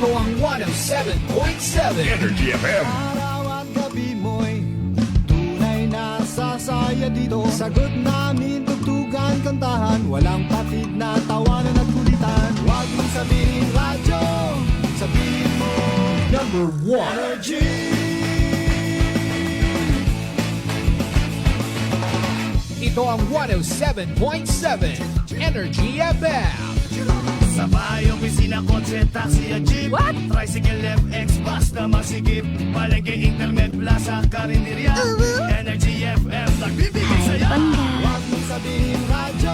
Ito ang 107.7 Energy FM. Araw at gabi mo'y tunay na sasaya dito. Sagot namin, tugtugan, kantahan, walang patid na tawanan at kulitan. Huwag mong sabihin radyo, sabihin mo Number 1. Energy. Ito ang 107.7 Energy FM. Sa bahay, opisina, kotse, taxi at jeep. What? Tricycle, FX, basta masikip. Palengke, internet, plaza, karinderya. Energy FM, nagbibigay saya. Huwag mong sabihin radyo,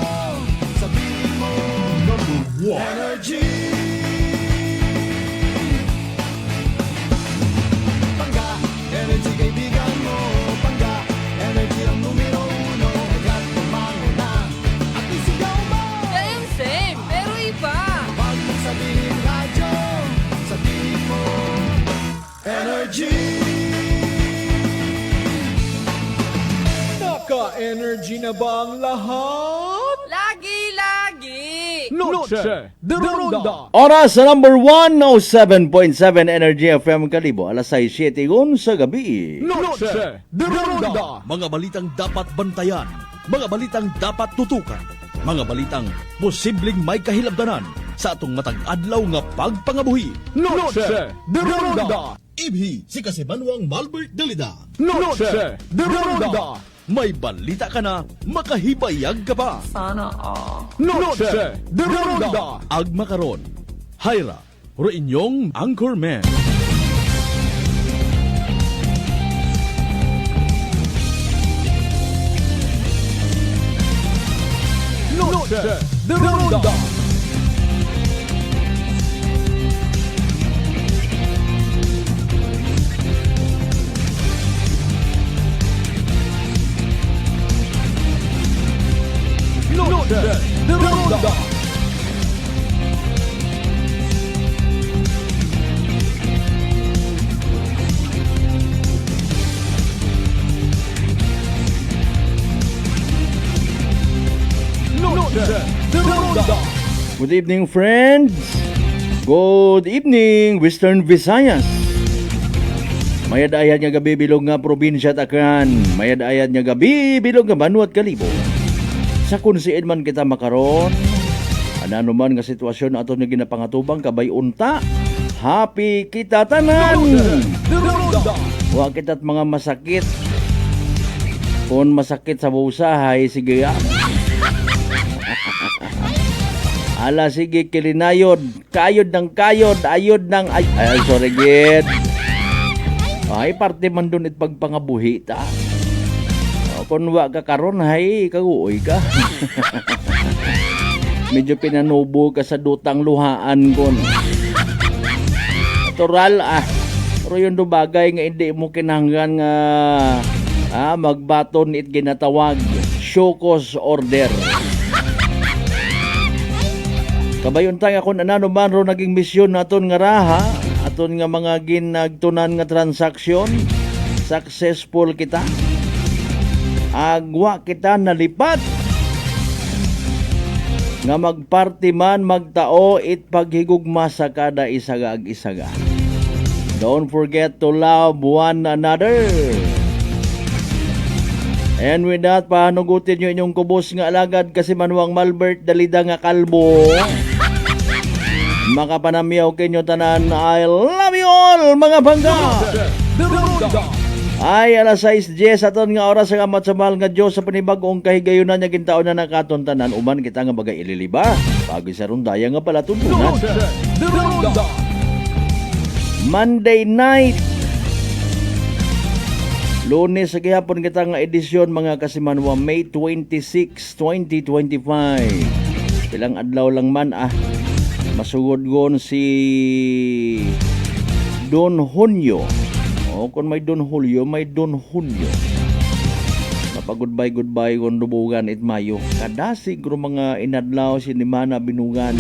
sabihin mo Number 1. Energy. Pangga, energy kaibigan mo. Pangga, energy ang numero uno. Agad tumango na at isigaw mo. Yan same, pero iba. Huwag mong sabihin radyo, sabihin mo Energy. Naka-energy na ba ang lahat? Lagi-lagi. Noche de Ronda. Oras sa number 107.7 Energy FM Kalibo, alas 6:07 sa gabi. Noche de Ronda. Mga balitang dapat bantayan, mga balitang dapat tutukan, mga balitang posibleng may kahilabdanan sa atong matag adlaw nga pagpangabuhi. Noche de Ronda. Ibhi si Kasimanwang Malbert Dalida. Noche de Ronda. May balita ka na, makahibayag ka pa. Noche de Ronda. Agma karon, Hyra, ro inyong anchorman. Noche de Ronda. Noche de Ronda. Noche de Ronda. Good evening, friends. Good evening, Western Visayas. Mayad-ayad nga gabi bilog nga probinsya Takran. Mayad-ayad nga gabi bilog nga Banwa at Kalibo. Sa kunsiin man kita makaron, ano man nga sitwasyon ato nga ginapangatubang kabay unta. Happy kita tanan. De Ronda. Wa kita't mga masakit. Kung masakit sa busahay, sige ya. Ala, sige, kilinayod. Kayod ng kayod. Ayod ng ay sorry, gid. Ay, parte man dun it pagpangabuhi ta. O, kung wa ka karon, hay, kaguoy ka. Medyo pinanubo ka sa dutang luhaan kon. Natural, pero yun do bagay nga hindi mo kinahanglan nga magbaton it ginatawag. Show cause order. Kabayon tayo kung anano man ro naging misyon naton nga raha, aton nga mga ginagtunan nga transaksyon, successful kita. Agwa kita nalipat. Nga magparty man magtao it paghigugma sa kada isaga ag isaga. Don't forget to love one another. And with that, pahanugutin nyo inyong kubos nga alagad kasi Manwang Malbert Dalida nga kalbo. Makapanamyaw kinyo tanan. I love you all, mga bangga. De Ronda. Ay, alas 6:10 aton nga oras ang amat sa mahal nga Diyos sa panibagong kahigayunan niya gintaon na nakaton tanan. Uman kita nga bagay ililiba. Pagi sa rundaya nga pala tuntunan. Noche de Ronda. Monday night. Lunes sa gihapon kita nga edisyon mga kasimanwa, May 26, 2025. Ilang adlaw lang man masugod gon si Don Junio. O kung may Don Julio, may Don Junio. Mapag-goodbye gon dubugan it Mayo. Kadasig ro mga inadlaw si Nimana binugan.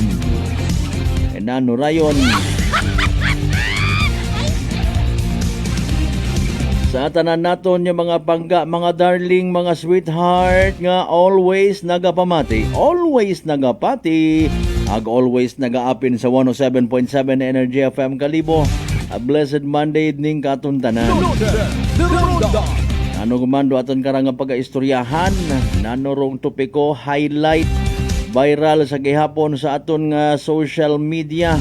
Enano rayon. Sa tanan naton yung mga pangga, mga darling, mga sweetheart nga always nagapamati. Always nagapati Ag always nagaapin sa 107.7 Energy FM Kalibo. A blessed Monday evening katuntanan. Ronda. Ano gumando aton karang pagaistoryahan, nano rong topiko highlight viral sa gihapon sa aton nga social media.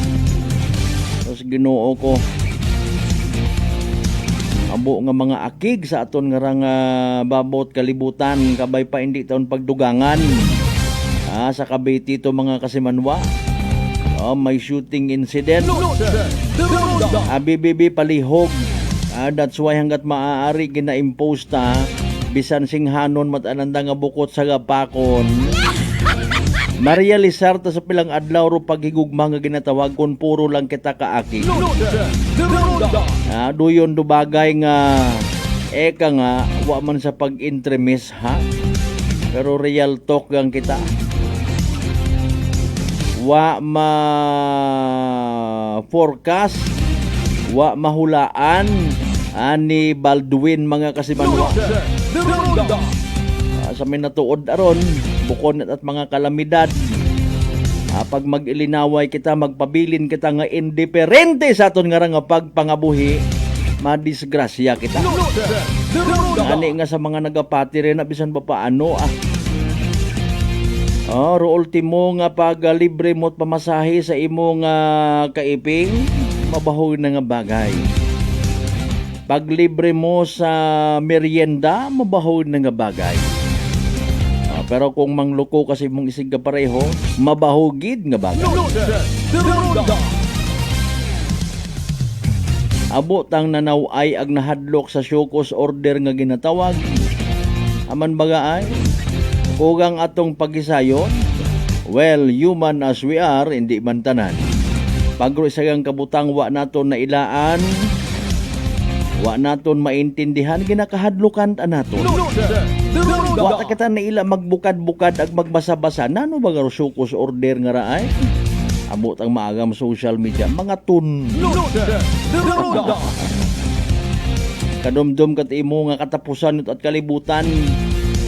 Tapos Ginoo ko. Abo nga mga akig sa aton nga rang babot kalibutan kabay pa hindi taon pagdugangan. Sa Cavite to mga kasimanwa. May shooting incident. Ronda. BBB palihog. That's why hanggat maaari gina-impose ta bisan singhanon matananda nga bukot sa gapakon. Marealisar ta sa pilang adlaw ro paghigugma nga ginatawag kon puro lang kita kaaki. Ronda. Duyon do bagay nga eka nga wa man sa pag-intremis ha. Pero real talk gang kita. Wa ma forecast, wa mahulaan ani Baldwin mga kasimanwa. Ronda. Sa minatuod aron bukod at mga kalamidad. Pag mag-ilinaway kita, magpabilin kita nga indiferente sa aton nga nga pagpangabuhi, madisgrasya kita. Ani nga sa mga nagapati rin na bisan pa paano ro ultimo nga pag libre mo't pamasahe sa imong kaiping, mabahoy na nga bagay. Pag libre mo sa merienda, mabahoy na nga bagay. Pero kung mangluko kasi mong isig ka pareho, mabahugid nga bagay. Ronda. Abo tang nanaway ag nahadlok sa Shokos order nga ginatawag. Aman baga ay kugang atong pagisayon. Well, human as we are, hindi man tanan. Pagro isagang kabutang wa naton na ilaan, wa naton maintindihan ginakahadlukan ta naton. Wa ta kita na ila magbukad-bukad ag magbasa-basa nano ba garo Shokos order nga raay? Amo tang maagam social media mga tun. Ronda. Kadumdum kat imo nga katapusan at kalibutan.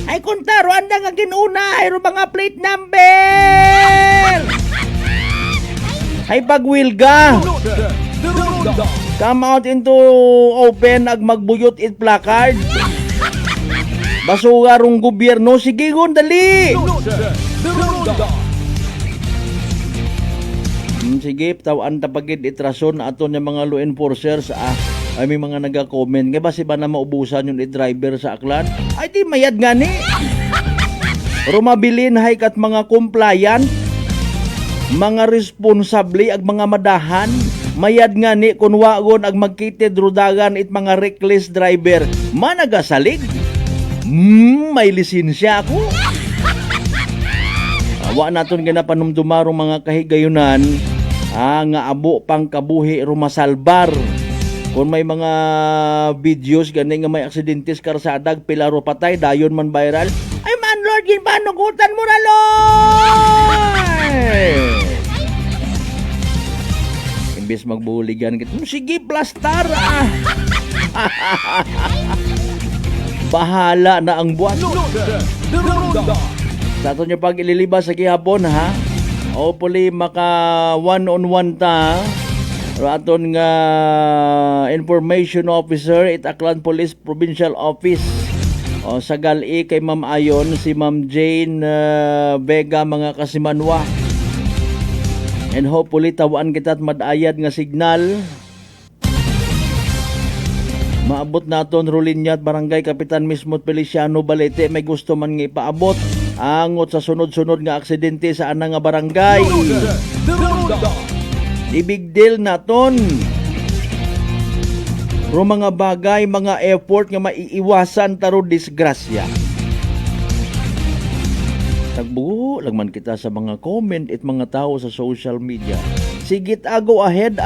Ay kunta Rwanda nga ginuna ay mga plate number. Ay pagwilga. Ronda. Come out into open ag magbuyot it placard. Basuga rong gobyerno sige gon dali. Ronda. Sige, tawan tapagid itrason aton yung mga law enforcers ay may mga naga-comment nga ba si ba na maubusan yung driver sa aklan? Ay di mayad nga ni. Rumabilin hay kat mga compliant, mga responsable ag mga madahan, mayad nga ni kun wagon ag magkitid rudagan it mga reckless driver. Managasalig. May lisensya ako. Wa naton ginapanumdumarong mga kahigayunan nga abo pang kabuhi rumasalbar. Kung may mga videos gani nga may aksidentes karsadag pilaro patay dayon man viral. Ay man Lord gin panugutan mo na Lord. Imbes magbuligan kita. Sige plastar Bahala na ang buwan. Ronda. Sa ato nyo pag ililibas sa gihapon ha. Hopefully maka one-on-one ta. Aton nga information officer it Aklan Police Provincial Office. Sa gali kay Ma'am Ayon si Ma'am Jane Vega mga kasimanwa. And hopefully tawaan kita at madayad nga signal. Maabot naton Rulinyat Barangay Kapitan Mismot Feliciano Balete may gusto man nga ipaabot angot sa sunod-sunod nga aksidente sa anang nga barangay. Ronda. Big deal naton. Ro mga bagay, mga effort nga maiiwasan taro disgrasya. Tagbuo lang man kita sa mga comment at mga tao sa social media. Sigit go ahead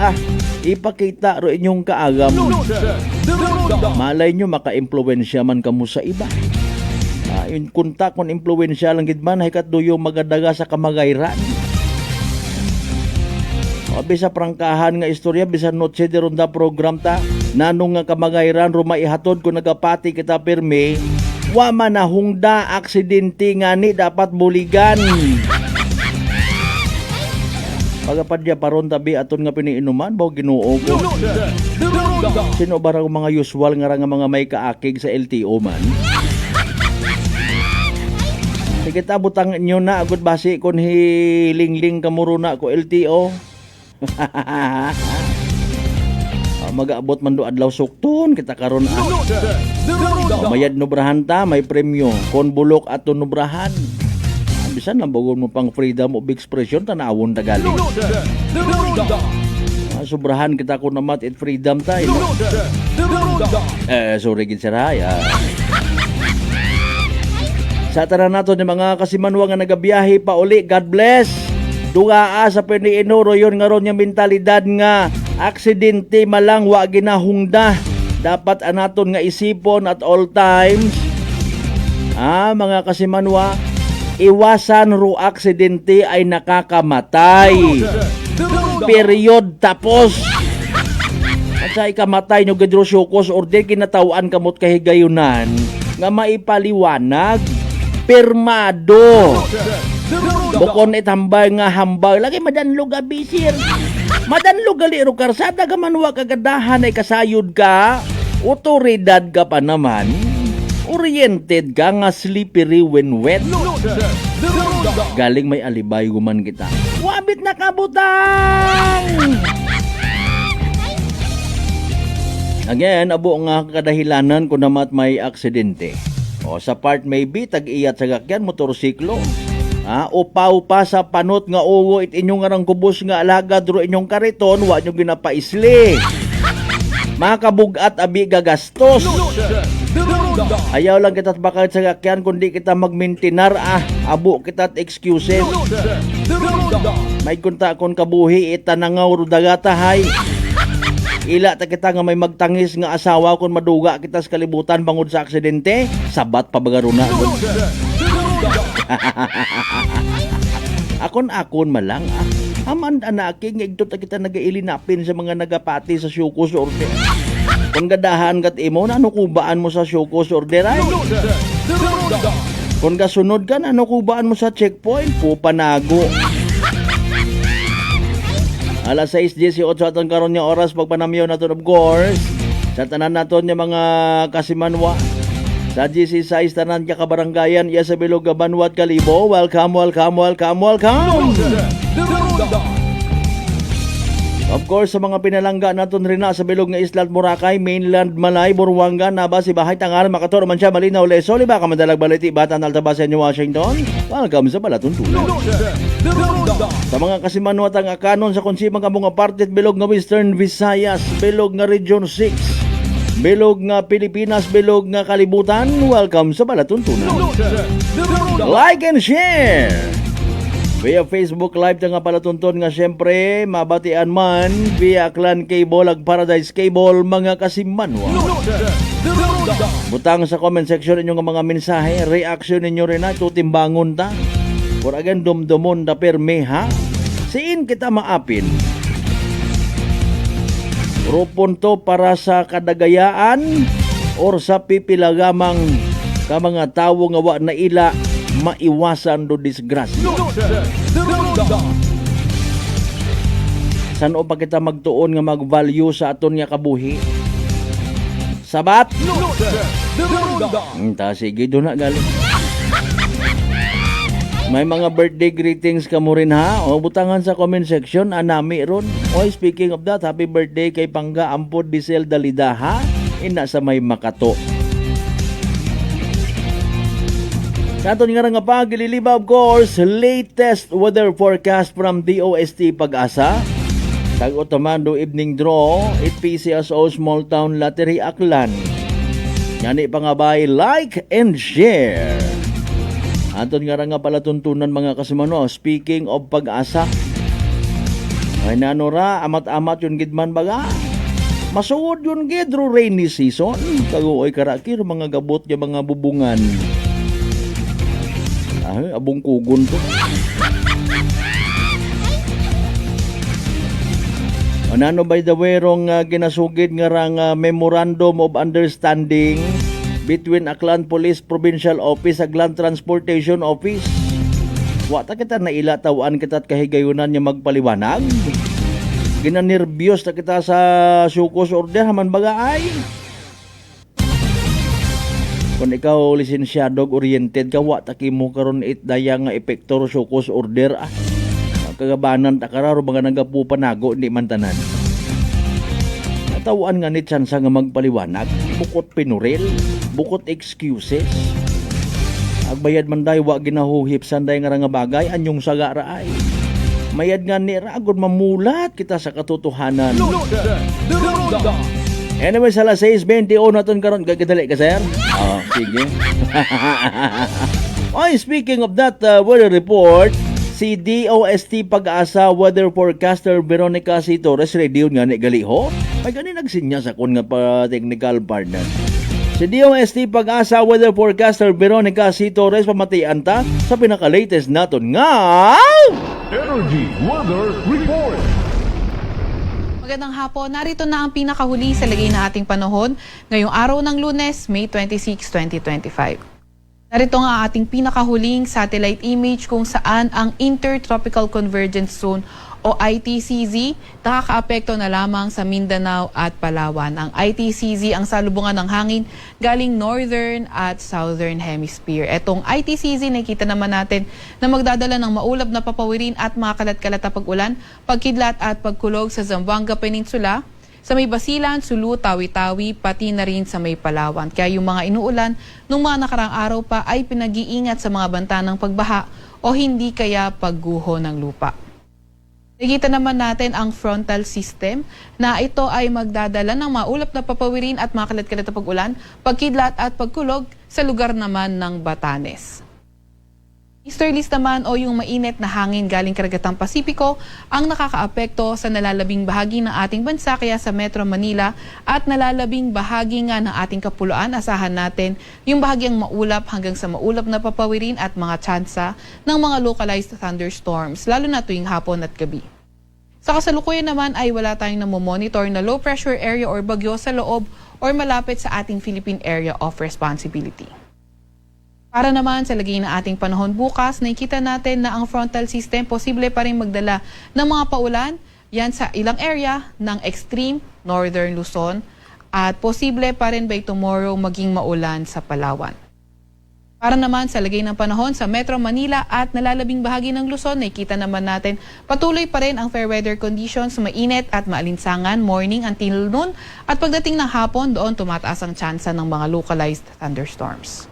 ipakita ro inyong kaagam. Ronda. Malay nyo maka-impluwensya man kamo sa iba. Yung kunta kung impluwensya lang gid man hikat duyo magadaga sa kamagayran. Bisa prangkahan nga istorya bisan Noche de Ronda program ta nanong nga kamagayran rumaihatod kung nagapati kita pirmi wa man na hungda aksidente nga ni dapat buligan. Pagapadya paron tabi aton nga piniinuman baw Ginoo ko. Sino ba raw mga usual nga mga may kaakig sa LTO man? Sige ta butang inyo na agud basi kon hilingling kamuruna ko LTO. Mag-aabot man do adlaw sukton kita karon mayad nubrahan ta may premyo kon bulok ato nubrahan. Bisan lang bagon mo pang freedom of expression tanawon tagali. Sobrahan kita ko namat at freedom tayo. Sorry gid saraya. Sa tanan nato ni mga kasimanwa nga nagabiyahe pa uli, God bless. Dugaa sa piniinuro yon nga ron yung mentalidad nga aksidente malang wa ginahungda. Dapat anaton nga isipon at all times. Mga kasimanwa, iwasan ro aksidente ay nakakamatay. Period tapos. At sa ikamatay nyo gadro syukos or di kinatawan kamot kahigayunan nga maipaliwanag. Pirmado. Bukon itambay nga hambay. Lagi madanlo gabi sir. Madanlo gali ro karsada ka manwa kagadahan ay kasayod ka. Otoridad ka pa naman. Oriented ka nga slippery when wet. Galing may alibay guman kita. Wabit na kabutang! Again, abo nga kadahilanan kung namat may aksidente. O sa part maybe, tag-iyat sa gakyan, motorsiklo. Upaw pa sa panot nga uwo it inyong ngarang kubos nga alagad ro inyong kariton, wa nyo ginapaisli. Makabugat abi gagastos. Ayaw lang kita't bakal sa gakyan kundi kita magmintinar abo kita't excuses. May kunta kon kabuhi itanangaw ro dagatahay. Ila ta kita nga may magtangis nga asawa kon maduga kita sa kalibutan bangod sa aksidente, sabat pa bagaruna. Akon malang Aman anaki nga igto ta kita nagailinapin sa mga nagapati sa syukos order. Kung gadahan kat imo na kubaan mo sa syukos order ay. Kung gasunod ka na kubaan mo sa checkpoint po panago. Alas 6:18 aton karon nga oras pagpanamyo naton of course. Sa tanan naton nga mga kasimanwa sa GC6 tanan ka kabarangayan iya sa Bilog Banwat Kalibo. Welcome. Of course sa mga pinalangga naton rin na sa Bilog nga Isla Boracay, Mainland Malay, Buruanga, Naba, Sibahay, Tangaran, Makator, Mansya, Malinaw, Leso, Liba, Kamadalag, Baliti, Batan, Altabasan, New Washington. Welcome sa Balatuntunan. Sa mga kasimanwatang akanon sa konsimang mga partit Bilog nga Western Visayas, Bilog nga Region 6, Bilog nga Pilipinas, Bilog nga Kalibutan, welcome sa Balatuntunan. Like and share via Facebook Live ta nga palatunton nga syempre mabatian man via Clan Cable ag Paradise Cable mga kasimanwa. Butang sa comment section ninyo nga mga mensahe, reaction ninyo rin na tutimbangon ta. Or again dumdumon da perme ha. Siin kita maapin. Rupunto para sa kadagayaan or sa pipilagamang ka mga tawo nga wa na ila maiwasan do disgrasya. Saan o pa kita magtuon nga mag-value sa aton nga kabuhi? Sabat? Sige doon na galing. May mga birthday greetings ka mo rin ha? O butangan sa comment section, anami ron. O speaking of that, happy birthday kay Pangga Ampod Disel Dalida ha? Ina sa may Makato. Sa aton nga pa, gililiba of course, latest weather forecast from DOST Pag-asa. Tag-Otomando evening draw, 8 PCSO Small Town Lottery Aklan. Yani pangabay, like and share. Aton nga palatuntunan mga kasimano, speaking of Pag-asa. Ay nanora, amat-amat yun gidman baga. Masuod yun gidro rainy season. Kaguoy karakir, mga gabot ya mga bubungan. Abong kugon to. Ano by the way rong ginasugid nga rang memorandum of understanding between Aklan Police Provincial Office ag Land Transportation Office. Wa ta kita naila tawaan kita at kahigayunan niya magpaliwanag. Ginanerbyos ta kita sa sukos order haman baga ay. Kung ikaw lisensyado oriented ka, wa ta kimo karon itdaya nga epektor sukos order ah. Kagabanan ta kararo mga nagapu panago hindi man tanan. Natawaan nga ni tsansa nga magpaliwanag, bukot pinuril, bukot excuses. Agbayad man day wa ginahuhip sanday nga nga bagay anyong sagara ay. Mayad nga ni ragod mamulat kita sa katotohanan. Luces de Ronda. Anyway, sa alas 6:21 naton karon gagidali ka sir. Sige. Oy, speaking of that weather report, si DOST Pag-asa Weather Forecaster Veronica C. Torres radio nga ni galiho. May gani nagsinya sa kun nga pa technical partner. Si DOST Pag-asa Weather Forecaster Veronica C. Torres pamatian ta sa pinaka-latest naton nga Energy Weather Report. Magandang hapon. Narito na ang pinakahuli sa lagay na ating panahon ngayong araw ng Lunes, May 26, 2025. Narito nga ang ating pinakahuling satellite image kung saan ang Intertropical Convergence Zone o ITCZ nakakaapekto na lamang sa Mindanao at Palawan. Ang ITCZ ang salubungan ng hangin galing northern at southern hemisphere. Etong ITCZ nakita naman natin na magdadala ng maulap na papawirin at mga kalat-kalat na pag-ulan, pagkidlat at pagkulog sa Zamboanga Peninsula, sa may Basilan, Sulu, Tawi-Tawi, pati na rin sa may Palawan. Kaya yung mga inuulan nung mga nakarang araw pa ay pinag-iingat sa mga banta ng pagbaha o hindi kaya pagguho ng lupa. Nakikita naman natin ang frontal system na ito ay magdadala ng maulap na papawirin at mga kalat-kalat na pag-ulan, pagkidlat at pagkulog sa lugar naman ng Batanes. Easterlies naman o yung mainit na hangin galing karagatang Pasipiko ang nakakaapekto sa nalalabing bahagi ng ating bansa kaya sa Metro Manila at nalalabing bahagi nga ng ating kapuluan. Asahan natin yung bahagyang maulap hanggang sa maulap na papawirin at mga tsansa ng mga localized thunderstorms lalo na tuwing hapon at gabi. Sa kasalukuyan naman ay wala tayong namomonitor na low pressure area or bagyo sa loob or malapit sa ating Philippine Area of Responsibility. Para naman sa lagay ng ating panahon bukas, nakikita natin na ang frontal system posible pa rin magdala ng mga paulan yan sa ilang area ng extreme northern Luzon at posible pa rin by tomorrow maging maulan sa Palawan. Para naman sa lagay ng panahon sa Metro Manila at nalalabing bahagi ng Luzon, nakikita naman natin patuloy pa rin ang fair weather conditions, mainit at maalinsangan morning until noon at pagdating ng hapon doon tumataas ang tsansa ng mga localized thunderstorms.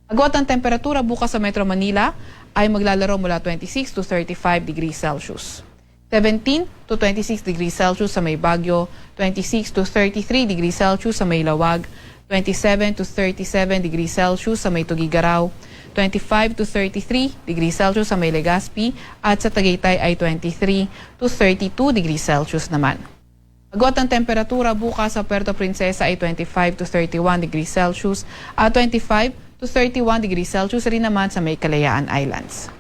Agwat ang temperatura bukas sa Metro Manila ay maglalaro mula 26 to 35 degrees Celsius. 17 to 26 degrees Celsius sa may Baguio, 26 to 33 degrees Celsius sa may Lawag, 27 to 37 degrees Celsius sa may Tugigaraw, 25 to 33 degrees Celsius sa may Legazpi at sa Tagaytay ay 23 to 32 degrees Celsius naman. Agwat ang temperatura bukas sa Puerto Princesa ay 25 to 31 degrees Celsius at 25 to 31 degrees Celsius rin naman sa may Kalayaan Islands.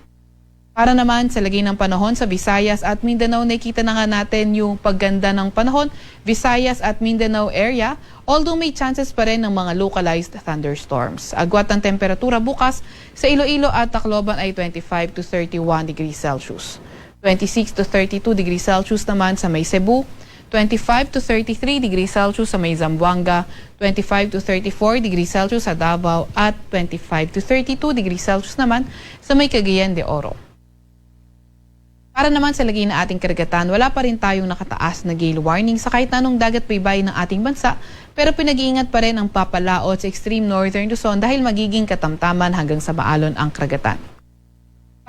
Para naman sa lagay ng panahon sa Visayas at Mindanao, nakita na nga natin yung pagganda ng panahon, Visayas at Mindanao area, although may chances pa rin ng mga localized thunderstorms. Agwat ang temperatura bukas sa Iloilo at Tacloban ay 25 to 31 degrees Celsius. 26 to 32 degrees Celsius naman sa may Cebu, 25 to 33 degrees Celsius sa may Zamboanga, 25 to 34 degrees Celsius sa Davao at 25 to 32 degrees Celsius naman sa may Cagayan de Oro. Para naman sa lagay na ating karagatan, wala pa rin tayong nakataas na gale warning sa kahit anong dagat baybay ng ating bansa, pero pinag-iingat pa rin ang papalaot sa extreme northern Luzon dahil magiging katamtaman hanggang sa maalon ang karagatan.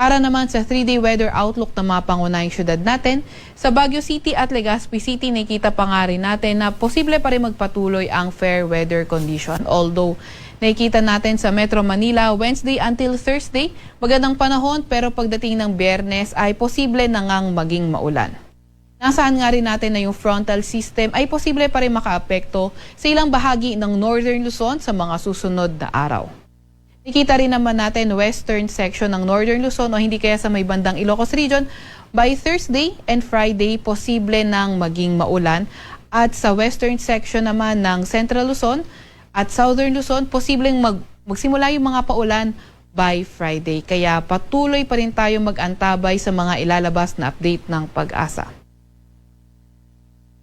Para naman sa 3-day weather outlook ng mga pangunahing syudad natin, sa Baguio City at Legazpi City, nakita pa nga rin natin na posible pa rin magpatuloy ang fair weather condition. Although, nakikita natin sa Metro Manila, Wednesday until Thursday, magandang panahon pero pagdating ng Biyernes ay posible na ngang maging maulan. Nasaan nga rin natin na yung frontal system ay posible pa rin makaapekto sa ilang bahagi ng Northern Luzon sa mga susunod na araw. Nakita rin naman natin western section ng Northern Luzon o hindi kaya sa may bandang Ilocos Region. By Thursday and Friday, posible nang maging maulan. At sa western section naman ng Central Luzon at Southern Luzon, posibleng magsimula yung mga paulan by Friday. Kaya patuloy pa rin tayo mag-antabay sa mga ilalabas na update ng Pag-asa.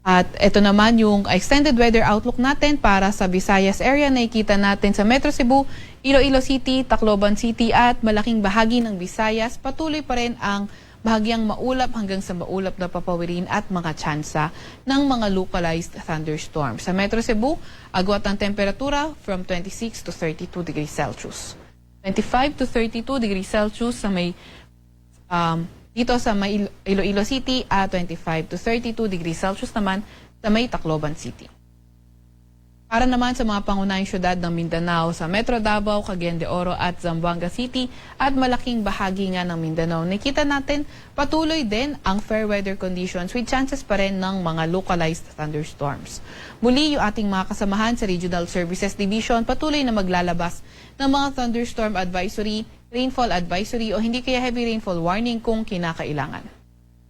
At ito naman yung extended weather outlook natin para sa Visayas area. Nakikita natin sa Metro Cebu, Iloilo City, Tacloban City at malaking bahagi ng Visayas. Patuloy pa rin ang bahagyang maulap hanggang sa maulap na papawirin at mga tsansa ng mga localized thunderstorms. Sa Metro Cebu, agwat ang temperatura from 26 to 32 degrees Celsius. 25 to 32 degrees Celsius sa may dito sa may Iloilo City at 25 to 32 degrees Celsius naman sa may Tacloban City. Para naman sa mga pangunahing syudad ng Mindanao sa Metro Davao, Cagayan de Oro at Zamboanga City at malaking bahagi nga ng Mindanao, nakita natin patuloy din ang fair weather conditions with chances pa rin ng mga localized thunderstorms. Muli, yung ating mga kasamahan sa Regional Services Division patuloy na maglalabas ng mga thunderstorm advisory, rainfall advisory o hindi kaya heavy rainfall warning kung kinakailangan.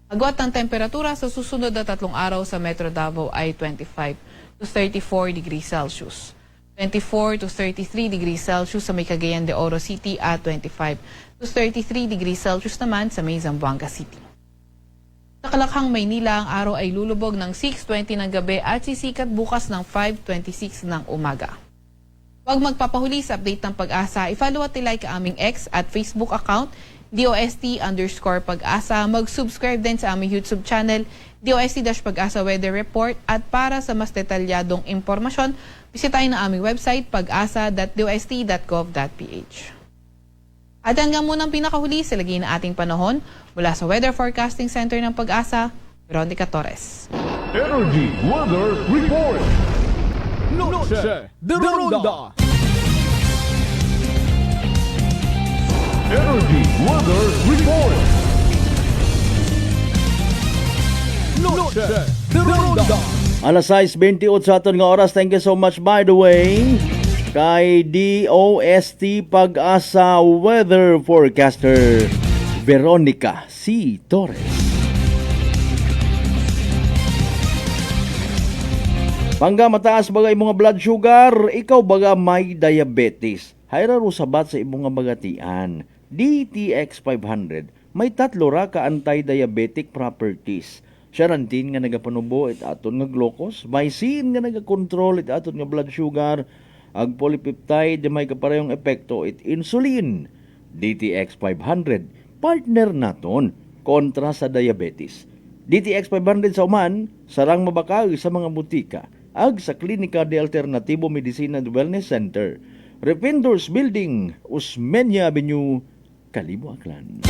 Agwat ng temperatura sa susunod na 3 araw sa Metro Davao ay 25 to 34 degrees Celsius. 24 to 33 degrees Celsius sa may Cagayan de Oro City at 25 to 33 degrees Celsius naman sa may Zamboanga City. Sa Kalakhang, Maynila, ang araw ay lulubog ng 6:20 ng gabi at sisikat bukas ng 5:26 ng umaga. Huwag magpapahuli sa update ng Pag-asa. I-follow at i-like ang aming X at Facebook account, DOST_Pag-asa. Mag-subscribe din sa aming YouTube channel, DOST-Pag-asa Weather Report. At para sa mas detalyadong impormasyon, bisitahin ang aming website, pag-asa.dost.gov.ph. At hanggang muna ang pinakahuli sa lagay na ating panahon, mula sa Weather Forecasting Center ng Pag-asa, Veronica Torres. Energy Weather Report. Noche de Ronda. Energy Weather Report. Noche de Ronda. Alas 6:28 sa aton nga oras. Thank you so much by the way kay DOST Pag-asa Weather Forecaster Veronica C. Torres. Pangga mataas bagay mga blood sugar, ikaw baga may diabetes. Hayraro sabat sa imong nga bagatian. DTX 500 may 3 ra ka anti-diabetic properties. Xarantin nga nagapanubo it aton nga glucose, mycin nga nagakontrol it aton nga blood sugar, ag polypeptide may kaparehong epekto it insulin. DTX 500 partner naton kontra sa diabetes. DTX 500 sa uman sarang mabakag sa mga butika ag sa Klinika de Alternativo Medicina and Wellness Center, Rependors Building, Osmeña Avenue, Kalibo, Aklan.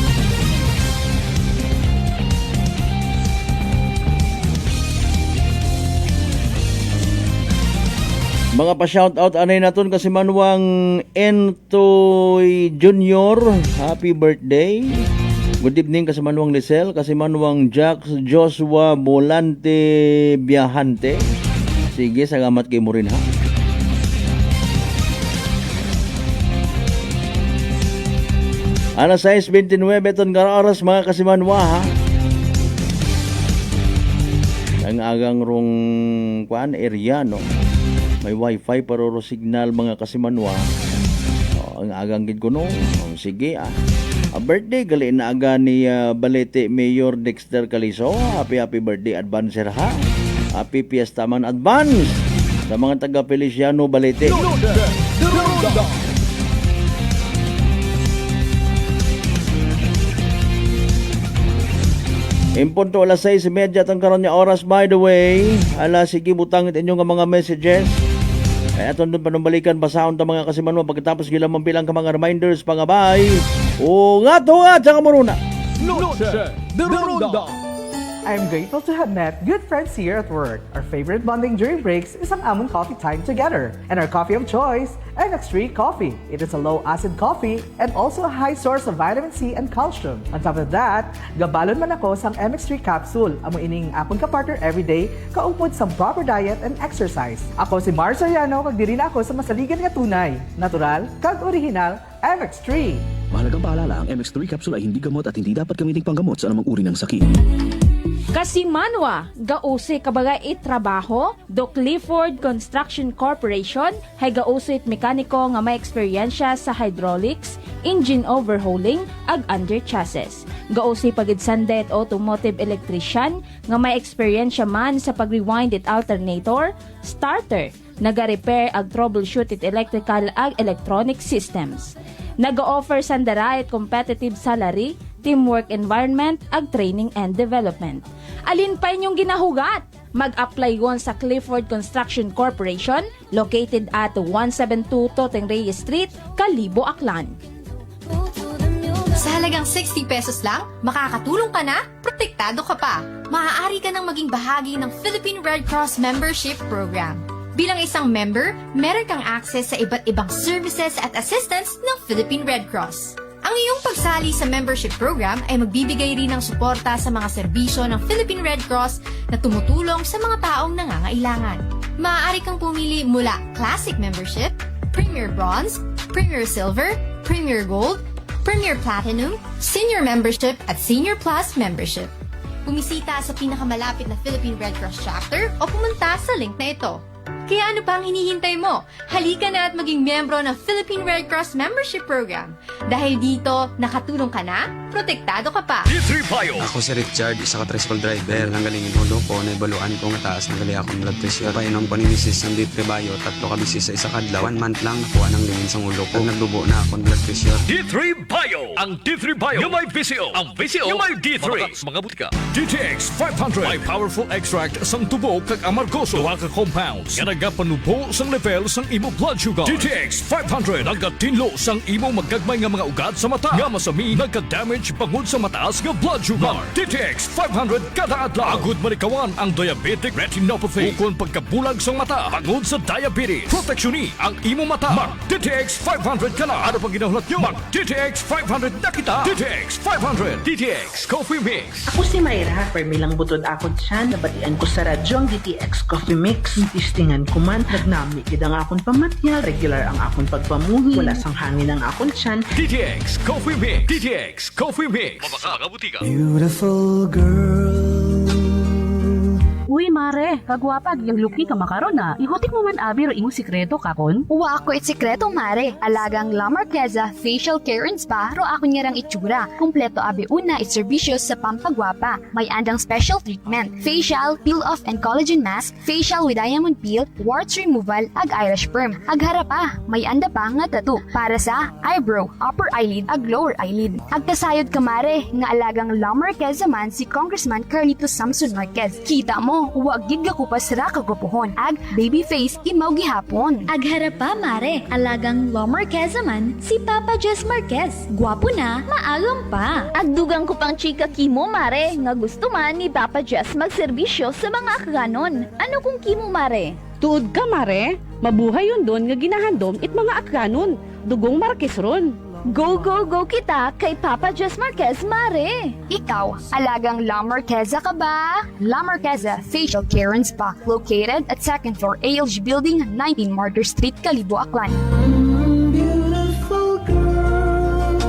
Mga pa-shoutout anay naton kasi manuang Entoy Junior, happy birthday. Good evening kasi manuang Lisel, kasi manuang Jack Joshua Bolante Biahante. Sige, salamat kay mo rin ha. Alas 6:29 ton nga oras mga kasimanwa ha. Ang agang rong area no. May wifi pero ro signal mga kasimanwa. Ang agang gid ko no. Sige ah. A birthday gali na aga ni Balete Mayor Dexter Caliso. Happy birthday advancer ha. Happy Fiesta man advance sa mga taga Feliciano Balete. Noche de Ronda. Impunto alas 6:30 tang karon nga oras by the way. Ala sige butang inyo nga mga messages. Kaya aton doon panumbalikan basahon ta mga kasimanwa pagkatapos gila mampilang ka mga reminders pangabay. O nga to nga sa kamuruna. Noche de Ronda. I'm grateful to have met good friends here at work. Our favorite bonding during breaks is ang among coffee time together. And our coffee of choice, MX3 Coffee. It is a low-acid coffee and also a high source of vitamin C and calcium. On top of that, gabalon man ako sang MX3 capsule. Amo ining akong kapartner everyday, kaupod sa proper diet and exercise. Ako si Mars Ariano, kag diri na ako sa masaligan nga tunay, natural, kag original, MX3. Mahalagang paalala, ang MX3 capsule ay hindi gamot at hindi dapat gamitin panggamot sa anumang uri ng sakit. Kasi manwa, gause kabagay it trabaho, do Clifford Construction Corporation, hay gause it mekaniko nga may eksperyensya sa hydraulics, engine overhauling, ag under chassis. Gause pagidsandet automotive electrician, nga may eksperyensya man sa pag-rewind it alternator, starter, naga-repair ag troubleshoot it electrical ag electronic systems. Naga-offer sandara it competitive salary, teamwork environment, ag training and development. Alin pa inyong ginahugat? Mag-apply yon sa Clifford Construction Corporation, located at 172 Toteng Reyes Street, Kalibo, Aklan. Sa halagang 60 pesos lang, makakatulong ka na, protektado ka pa. Maaari ka nang maging bahagi ng Philippine Red Cross Membership Program. Bilang isang member, meron kang access sa iba't ibang services at assistance ng Philippine Red Cross. Ang iyong pagsali sa membership program ay magbibigay rin ng suporta sa mga serbisyo ng Philippine Red Cross na tumutulong sa mga taong nangangailangan. Maaari kang pumili mula Classic Membership, Premier Bronze, Premier Silver, Premier Gold, Premier Platinum, Senior Membership at Senior Plus Membership. Bumisita sa pinakamalapit na Philippine Red Cross chapter o pumunta sa link na ito. Kaya ano pa ang hinihintay mo? Halika na at maging miyembro ng Philippine Red Cross Membership Program. Dahil dito, nakatulong ka na, protektado ka pa. D3 Bio. Ako si Richard, isa ka tricycle driver. Nanggalingin hulo ko, naibaluan ko nga taas ng gali akong blood pressure. Painom ko ni Mrs. ng D3 Bio, 3 ka bisis sa isa kadlaw. 1 month lang, nakuha ng lingin sa ulo ko. Nagdubo na akong blood pressure. D3 Bio. Ang D3 Bio. Yung may VCO. Ang VCO. Yung may D3. Mamakas mga butika. DTX 500. May powerful extract sang tubo kag amargoso. Duwa ka compounds. Yan nagapanubo sang level sang imo blood sugar. DTX 500. Nagatinlo sang imo magagmay nga mga ugat sa mata. Nga masami nagka-damage pangod sa mataas nga blood sugar. DTX 500 kada adlaw. Agud manikawan ang diabetic retinopathy. Ukon pagkabulag sang mata pangod sa diabetes. Proteksyon ni ang imo mata. Mag DTX 500 ka na. Ano pang ginahulat nyo? Mag DTX 500 na kita. DTX 500. DTX Coffee Mix. Ako si Mayra, permilang butod akon siya, nabatian ko sa radyo ang DTX Coffee Mix. Tistingan ko man, nagnami kid ang akon pamatya, regular ang akon pagpamuhi, wala sang hangin ang akon siyan. DTX Coffee Mix. DTX Coffee Mix. Mabaka mga butika. Beautiful girl. Uy, mare, kagwapag yung luki ka makaron na. Ihutik mo man abi ro imong sikreto kakon. Uwa ako it sikreto, mare. Alagang La Marqueza Facial Care and Spa ro ako niyarang itsura. Kumpleto abi una it servisyo sa pampagwapa. May andang special treatment, facial, peel-off and collagen mask, facial with diamond peel, warts removal, ag eyelash perm. Ag harapa, may anda pa nga tattoo para sa eyebrow, upper eyelid, ag lower eyelid. Ag kasayod ka, mare, nga alagang La Marqueza man si Congressman Carlito Samson Marquez. Kita mo, huwag gid ka kupas ra kagupuhon. Ag baby face imaw gihapon. Ag harapa, mare, alagang La Marqueza man si Papa Jess Marquez. Gwapo na, maagam pa. Ag dugang ko pang chika kimo, mare, nga gusto man ni Papa Jess magserbisyo sa mga akganon. Ano kung kimo, mare? Tuod ka, mare. Mabuhay yun doon nga ginahandom it mga akganon. Dugong Marquez ron. Go, go, go kita kay Papa Jess Marquez, mare! Ikaw, alagang La Marqueza ka ba? La Marqueza Facial Care and Spa, located at 2nd floor ALG Building, 19 Martyr Street, Kalibo, Aklan. Beautiful girl.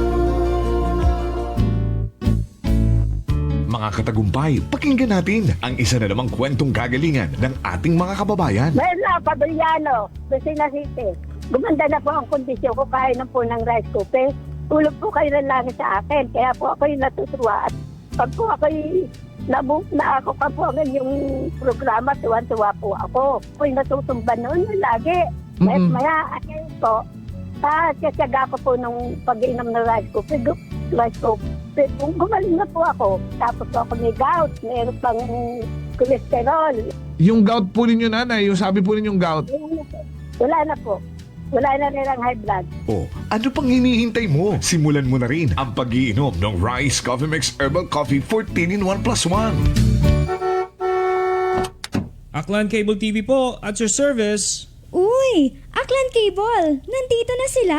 Mga katagumpay, pakinggan natin ang isa na namang kwentong kagalingan ng ating mga kababayan. Merla Padriano, Lucena City. Gumanda na po ang kondisyon ko kahit na po ng rice cooker. Tulog po kayo ng langit sa akin. Kaya po ako yung natutuwa. At pag po ako na ako pa po ang yung programa, tuwan-tuwa po ako. Po yung natutumba noon lagi. Maya, akin po, kasyaga ko po nung pag-inom ng rice cooker. Kung gumaling na po ako, tapos po ako may gout, mayroon pang cholesterol. Yung gout po ninyo, nanay, yung sabi po ninyong gout. Wala na po. Wala na nilang high blood. Oh, ano pang hinihintay mo? Simulan mo na rin ang pag-iinom ng Rice Coffee Mix Herbal Coffee 14 in 1 plus 1. Aklan Cable TV po, at your service. Uy, Aklan Cable, nandito na sila.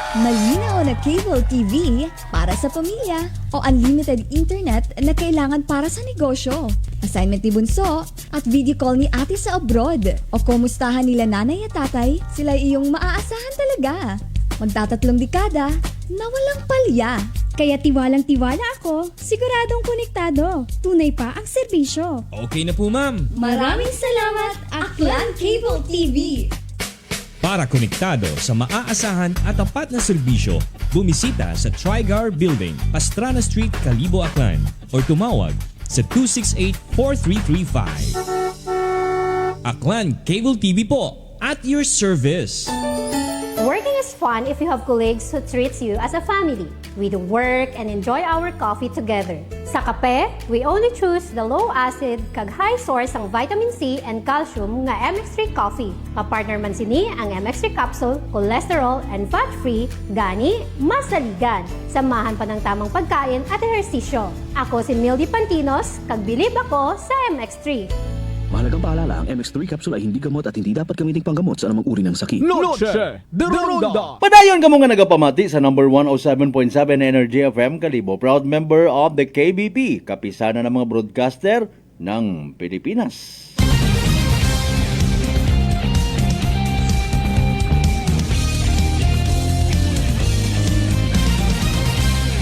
Malinaw na cable TV para sa pamilya o unlimited internet na kailangan para sa negosyo. Assignment ni Bunso at video call ni ate sa abroad. O kumustahan nila nanay at tatay, sila iyong maaasahan talaga. Magtatatlong dekada na walang palya. Kaya tiwalang-tiwala ako, siguradong konektado. Tunay pa ang serbisyo. Okay na po, ma'am. Maraming salamat, Aklan Cable TV! Para konektado sa maaasahan at tapat na serbisyo, bumisita sa Trigar Building, Pastrana Street, Kalibo, Aklan or tumawag sa 268-4335. Aklan Cable TV po, at your service. Working is fun if you have colleagues who treats you as a family. We do work and enjoy our coffee together. Sa kape, we only choose the low acid kag high source ang vitamin C and calcium nga MX3 coffee. Kapartner man sini ang MX3 capsule, cholesterol and fat-free, gani masaligan. Samahan pa ng tamang pagkain at ehersisyo. Ako si Mildy Pantinos, kag bilib ako sa MX3. Mahalagang paalala, ang MX3 capsule ay hindi gamot at hindi dapat gamiting panggamot sa anumang uri ng sakit. Noche de Ronda. Padayon ka mo nga nagapamati sa number 107.7 Energy FM Kalibo, proud member of the KBP, kapisana ng mga broadcaster ng Pilipinas.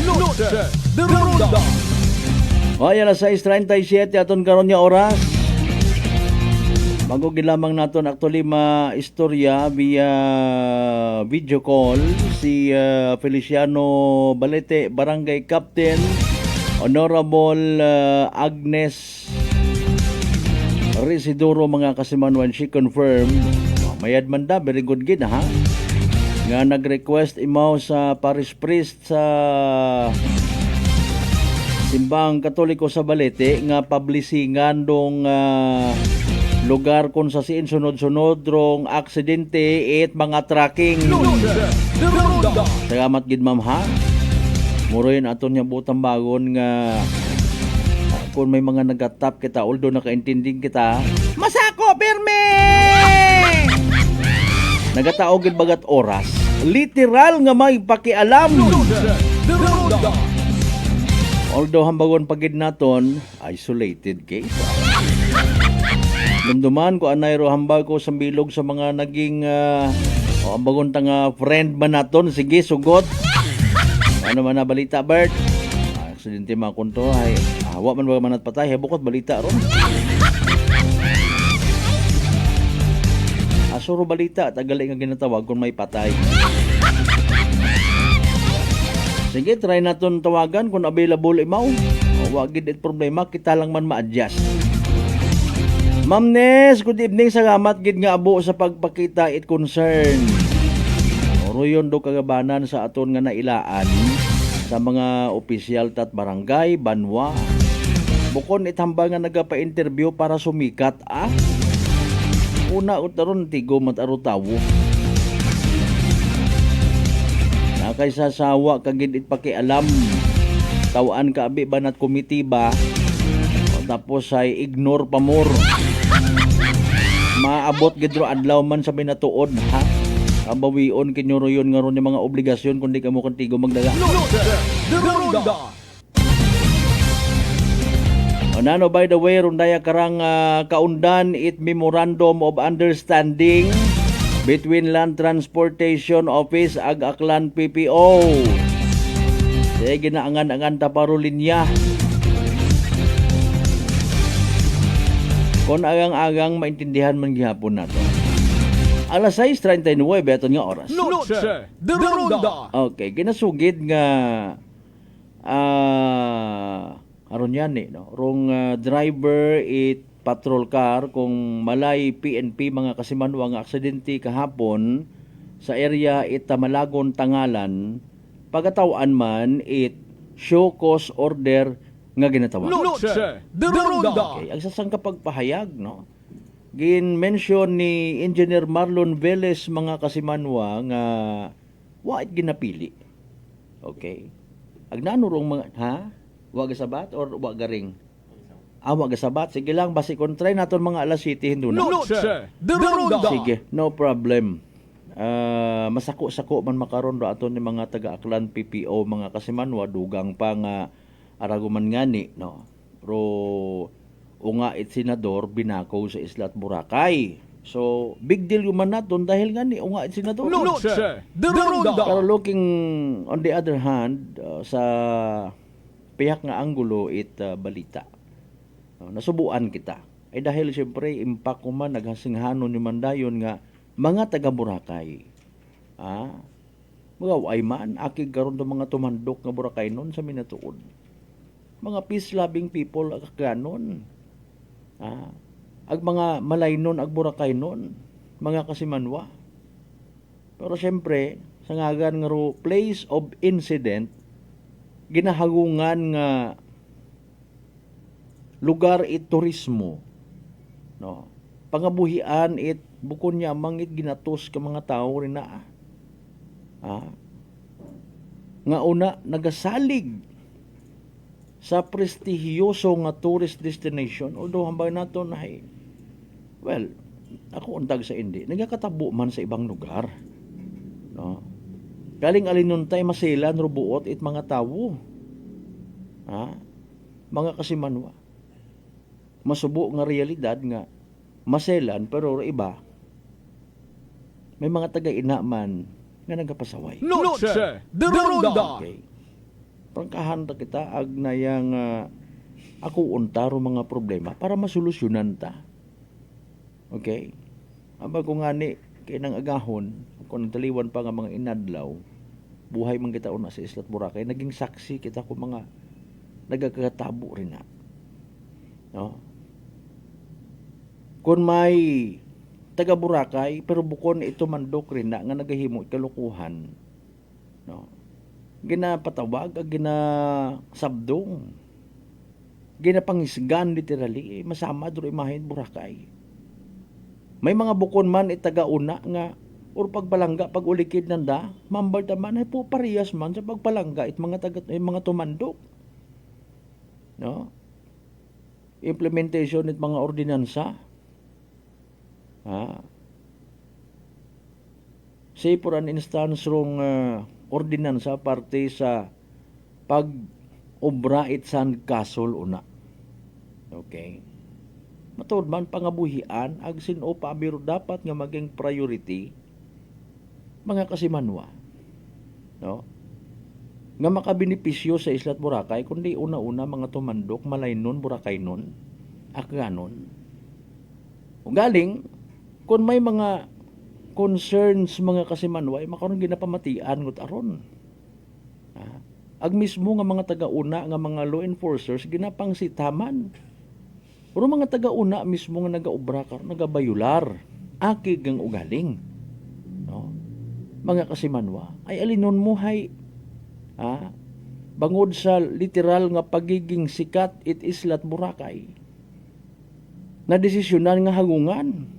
Noche de Ronda. Ay, alas 6:37 aton karon nga oras. Bago lamang naton actually istorya via video call si Feliciano Balete, Barangay Captain, Honorable Agnes Residoro, mga kasimanwan. She confirmed, mayad man da, very good gid ha, nga nag-request imaw sa parish priest sa Simbang Katoliko sa Balete nga publisingan dong lugar kung sa siin sunod-sunod rong aksidente at mga tracking. Salamat gid ma'am ha. Muroyin aton niya butang bagon nga kung may mga nagatap kita, although nakaintinding kita, masako pirme! Nagataog gid bagat oras. Literal nga may pakialam. Although hambagon pagid naton, isolated case. Dumduman ko anay ro hambal ko sa bilog sa mga naging ambagon tanga friend man naton. Sige, sugot. Ano man na balita, Bert? Aksidente mga kunto ay awa man ba manat patay, bukod balita ron. Asuro balita, tagali nga ginatawag kung may patay. Sige, try naton tawagan kung available imaw. Wag gid it problema, kita lang man ma-adjust. Ma'am Nes, good evening. Salamat gid nga abo sa pagpakita it concern. Oroyon do kagabanan sa aton nga nailaan sa mga opisyal tat barangay, banwa. Bukon itambal nga nagapa-interview para sumikat Una utaron tigo mataro tawo. Nakay sasawa kagid it pakialam. Tawaan ka abi banat komitiba. Tapos ay ignore pa more. Maabot gidro adlaw man sa binatuod ha. Kabawion kinyo yon nga ron yung mga obligasyon kundi kamo kantigo magdaga. Onano, by the way, rundaya karang kaundan it memorandum of understanding between Land Transportation Office ag Aklan PPO. Sige ginaangan-angan taparo linya. Kung agang-agang maintindihan man gihapon nato. Alas 6:39 aton nga oras. Noche de Ronda. Okay, ginasugid nga aron yan no. Rong driver it patrol car kung malay PNP mga kasimanwa nga aksidente kahapon sa area it Tamalagon, Tangalan. Pagatawan man it show cause order nga ginatawag. Noche de Ronda. Okay, ang sasang kapagpahayag no. Gin-mention ni Engineer Marlon Velez mga kasimanwa nga wait ginapili. Okay. Agnano rong mga wa gasabat or wa garing? Wa gasabat. Sige lang basi kontray naton mga alas 7 hinduna. Noche de Ronda. Sige, no problem. Masako-sako man makaron do aton ni mga taga-Aklan PPO mga kasimanwa dugang pa nga araguman ngani no. Ro unga it senador binakaw sa Isla at Boracay. So, big deal yung man naton dahil nga ni unga senador. Noche de Ronda. Pero looking on the other hand, sa pihak nga anggulo balita. Nasubuan kita. Ay dahil siyempre impact ko man naghasinghanon ni Mandayon nga mga taga Boracay. Mga way man akig karon do mga tumandok nga Boracay nun sa minatuod. Mga peace loving people akaganon. Ag mga malaynon ag Boracay nun, mga kasimanwa. Pero siyempre, sa ngagan nga ro place of incident, ginahagungan nga lugar turismo. No? Pangabuhian bukon niya mangit ginatos ka mga tao rin na. Nga una, nagasalig sa prestigiyoso nga tourist destination. Although hambay nato na well, ako untag sa hindi. Nagakatabo man sa ibang lugar. No? Galing alinuntay masilan, rubuot, mga tawo. Mga kasimanwa. Masubo nga realidad nga maselan pero iba may mga taga-ina man nga nagapasaway. Noche de Ronda. Okay. Prangkahan ta kita agnayang ako untaro mga problema para masolusyonan ta. Okay? Aba ko nga ni kay nang agahon kung nagtaliwan pa nga mga inadlaw buhay man kita una sa Islat Boracay naging saksi kita ko mga nagakatabo rin na. No? Kung may taga Boracay pero bukon ito mandok rin na nga nagahimo kalukuhan. No? Ginapatawag ag ginasabdong. Ginapangisgan literally masama duro imahin Boracay. May mga bukon man taga-una nga or pagpalangga pag ulikid nanda mambal taman ay po parehas man sa pagpalangga mga tumandok. No? Implementation it mga ordinansa. Say for an instance rong ordinansa parte sa pag-obra it Sand Castle una. Okay. Matod man pangabuhian ag sino pabiro dapat nga maging priority mga kasimanwa. No? Nga makabenepisyo sa Islat Boracay kundi una-una mga tumandok malaynon Boracay nun akganon. Ug galing kung may mga concerns mga kasimanwa makaron ginapamatian ngut aron. Ag mismo nga mga taga-una nga mga law enforcers ginapangsitaman. Pero mga taga-una mismo nga nagaobra karon nagabayular akig ang ugaling. No? Mga kasimanwa ay alinon mo hay bangod sa literal nga pagiging sikat it Islat Boracay na desisyonan nga hagungan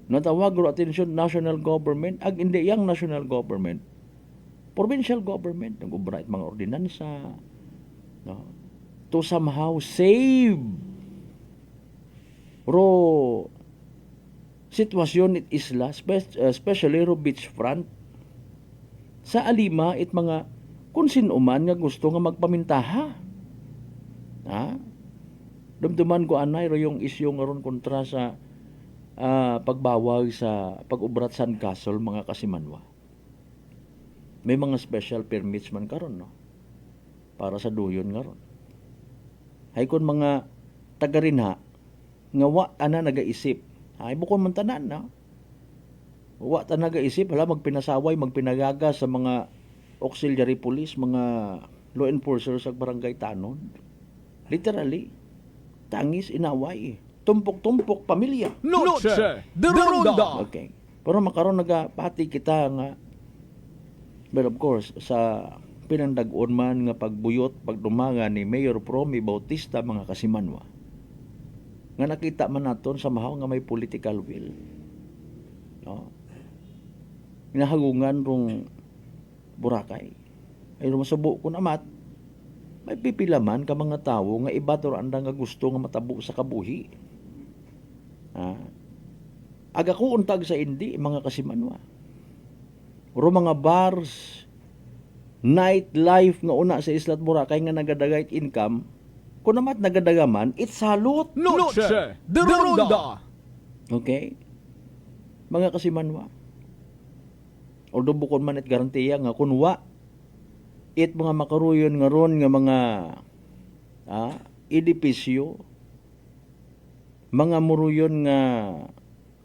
natawag ro atensyon national government ag hindi yang national government provincial government nag-obra it mga ordinansa no? To somehow save ro sitwasyon it isla especially ro beachfront sa alima it mga kung sinuman nga gusto nga magpamintaha. Dumduman ko anay ro yung isyu nga ron kontra sa pagbawag sa pag-ubrat Sand Castle mga kasimanwa. May mga special permits man karon no para sa duyon nga ron. Hay kon mga taga-rinha nga wa ana nagaisip. Ay bukon man tanan no. Wa ta nagaisip hala magpinasaway magpinagaga sa mga auxiliary police, mga law enforcers sa barangay Tanon. Literally, tangis inaway. Tumpok-tumpok pamilya. Noche de Ronda. Okay. Pero makaroon nagapati kita nga but of course sa pinandag-on man nga pagbuyot pagdumaga ni Mayor Promy Bautista mga kasimanwa. Nga nakita man naton sa mahaw nga may political will. No? Inahagungan rong Boracay. Ay masubo ko namat may pipilaman ka mga tao nga iba to anda nga gusto nga matabo sa kabuhi. Aga ko untag sa hindi mga kasimanwa. Ro mga bars, nightlife nga una sa Islat Boracay nga nagadagay income, kung namat nagadagaman, it's salot. Noche de Ronda. Okay? Mga kasimanwa. Although bukod man it garantiya nga kung wa it mga makaruyon nga ron nga mga edipisyo, mga muruyon nga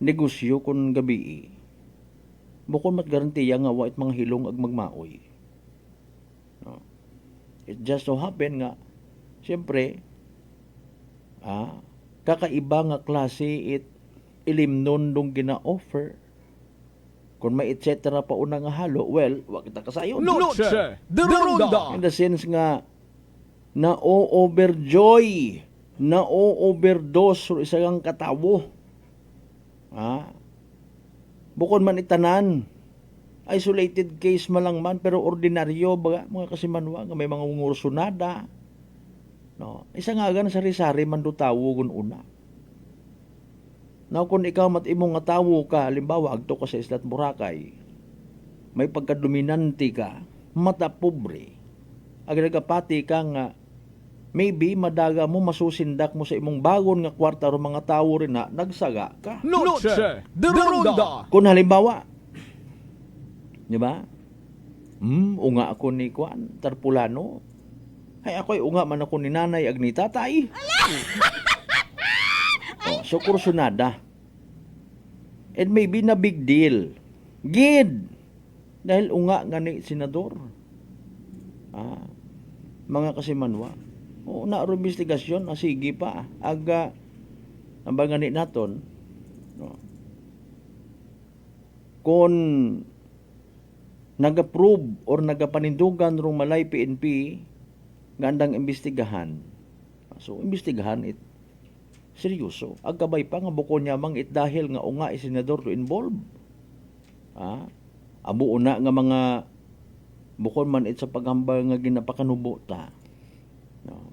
negosyo kung gabi, bukod mat garantiya nga wa it mga hilong ag magmaoy. No? It just so happen nga siyempre kakaiba nga klase it ilimnon dong gina-offer. Kung may et cetera pa una nga halo, well, wag kita kasayon. Noche de Ronda. In the sense nga, na-overjoy, na-overdose o isang katawo. Bukod man itanan, isolated case malang man, pero ordinaryo, baga, mga kasimanwa, nga may mga ungursunada. No? Isa nga gan sari-sari man do tawo gun una. Now, kung ikaw imong nga tawo ka, halimbawa, agto ka sa Islat Boracay, may pagkadominante ka, mata pobre, agregapati ka nga, maybe madaga mo, masusindak mo sa imong bagon nga kwarta o mga tawo rin na, nagsaga ka. Noche de Ronda. Kung halimbawa, di ba? Unga ako ni Kwan, Tarpulano. Ay, ako'y unga man ako ni nanay ag ni tatay. So, kursunada. And maybe na big deal. Gid! Dahil unga nga ni senador. Mga kasimanwa. Naaro investigasyon. Sige pa. Aga, ang bangani naton, no? Kung nag-approve or nagapanindugan rong malay PNP, gandang imbestigahan. So, imbestigahan it seryoso. Agkabay pa nga buko niya mang it dahil nga unga senador to involve. Amo una nga mga bukod man it sa paghambal nga ginapakanubo ta. No.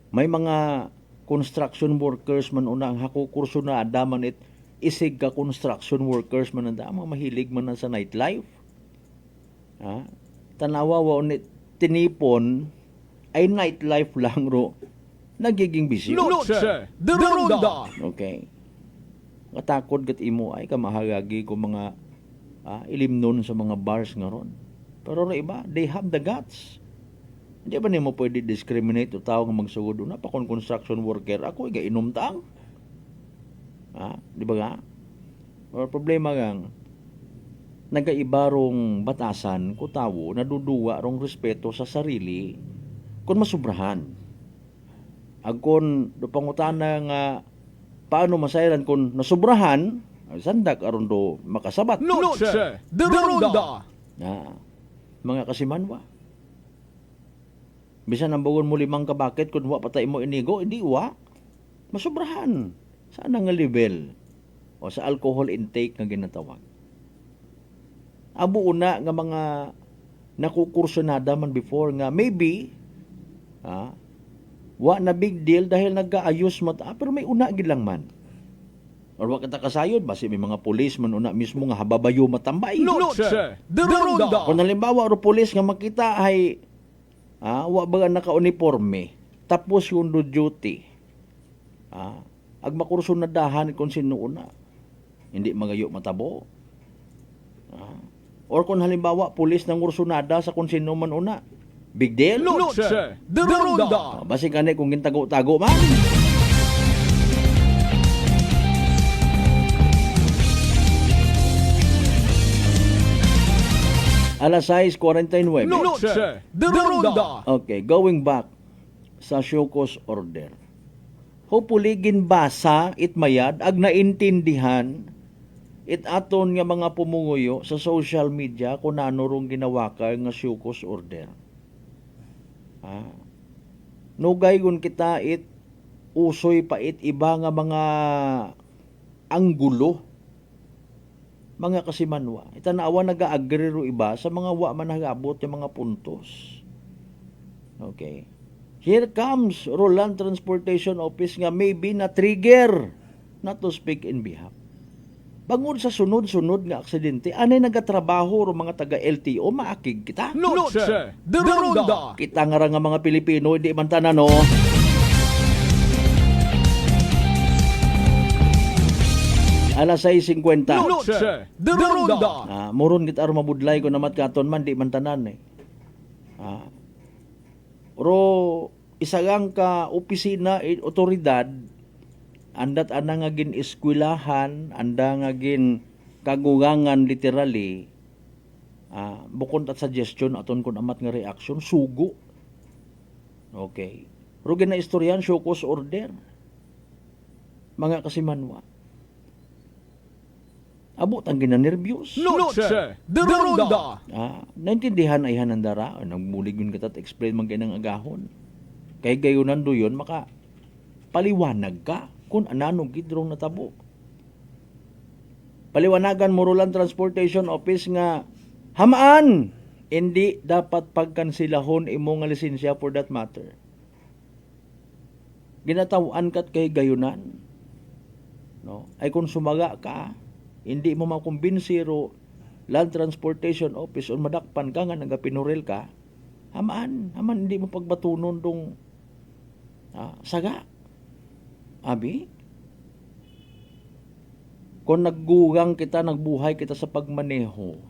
May mga construction workers man una ang hakukurso na adaman it isig ka construction workers man anda mga mahilig man sa nightlife. Tanawa wa unit tinipon ay nightlife lang ro nagiging busy. Noche de Ronda. Okay. Katakod kat imo ay kamahagagi ko mga ilimnon sa mga bars nga ron. Pero na iba, they have the guts. Hindi ba nimo pwede discriminate o tao nga magsugod na pa kung construction worker ako iga inumtang? Di ba nga? Or problema gang nagaiba rong batasan ko tawo naduduwa rong respeto sa sarili kung masubrahan. Agkon do pangutana nga paano masayran kung nasubrahan sandak aron do makasabat. Noche de Ronda. Mga kasimanwa. Bisan ang bugon mo 5 ka bakit kung wa patay mo inigo, hindi wa. Masubrahan. Saan nga level o sa alcohol intake nga ginatawag. Abo una nga mga nakukursunada man before nga maybe wa na big deal dahil nag-aayos mata pero may una gid lang man. Or wa kita kasayod basi may mga pulis man una mismo nga hababayo matambay. Noche de Ronda. Kung halimbawa ro pulis nga makita ay wa ba naka-uniforme tapos yung do duty. Ag makursunadahan kung sino una. Hindi magayo matabo. Or kung halimbawa pulis nang kursunada sa kung sino man una. Big deal? Noche de Ronda. Basi kani kung gintago-tago man. Alas 6:49. Noche de Ronda. Okay, going back sa Shokos order. Hopefully ginbasa itmayad ag naintindihan it aton nga mga pumunguyo sa social media kung ano rong ginawa ka nga Shokos order. Nugay gun kita it usoy pa it iba nga mga anggulo mga kasimanwa. Itanawa nag-agree ro iba sa mga wa man nagabot yung mga puntos. Okay. Here comes Roland Transportation Office nga maybe na trigger not to speak in behalf. Bangod sa sunod-sunod nga aksidente, anay nagatrabaho ro mga taga LTO maakig kita. Noche de Ronda. Kita nga nga mga Pilipino hindi man tanan no. Alas 6:50. Noche de Ronda. Muron kita aron mabudlay ko namat katon man di man tanan eh. Pero isagang ka opisina otoridad andat ana nga gin eskwelahan, anda nga gin kagugangan literally. Bukod at suggestion aton kun amat nga reaction sugo. Okay. Pero ginaistoryan show cause order. Mga kasimanwa. Abot ang ginanervyos. Noche de Ronda. Naintindihan ay hanandara. Nagmulig yun kita explain man ganang agahon. Kay gayunan do yun, maka paliwanag ka kung ananong gidrong natabo. Paliwanagan mo Roland Transportation Office nga hamaan, hindi dapat pagkansilahon imo nga lisensya for that matter. Ginatawan kat kay gayunan. No? Ay kung sumaga ka, hindi mo makumbinsiro Land Transportation Office o madakpan ka nga nagapinuril ka, hamaan hindi mo pagbatunon dong saga. Abi? Kung naggugang kita, nagbuhay kita sa pagmaneho,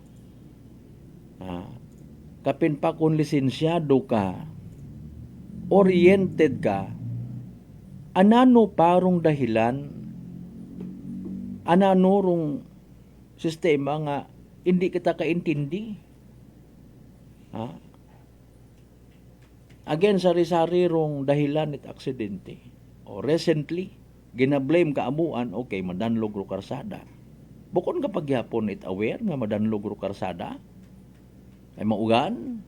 kapin pa kung lisensyado ka, oriented ka, anano parong dahilan, anano rong sistema nga hindi kita kaintindi. Again, sari-sari rong dahilan it aksidente. O recently, ginablame ka amuan, okay, madanlog ro karsada. Bukod kapag yapon it aware nga madanlog ro karsada, ay maugan.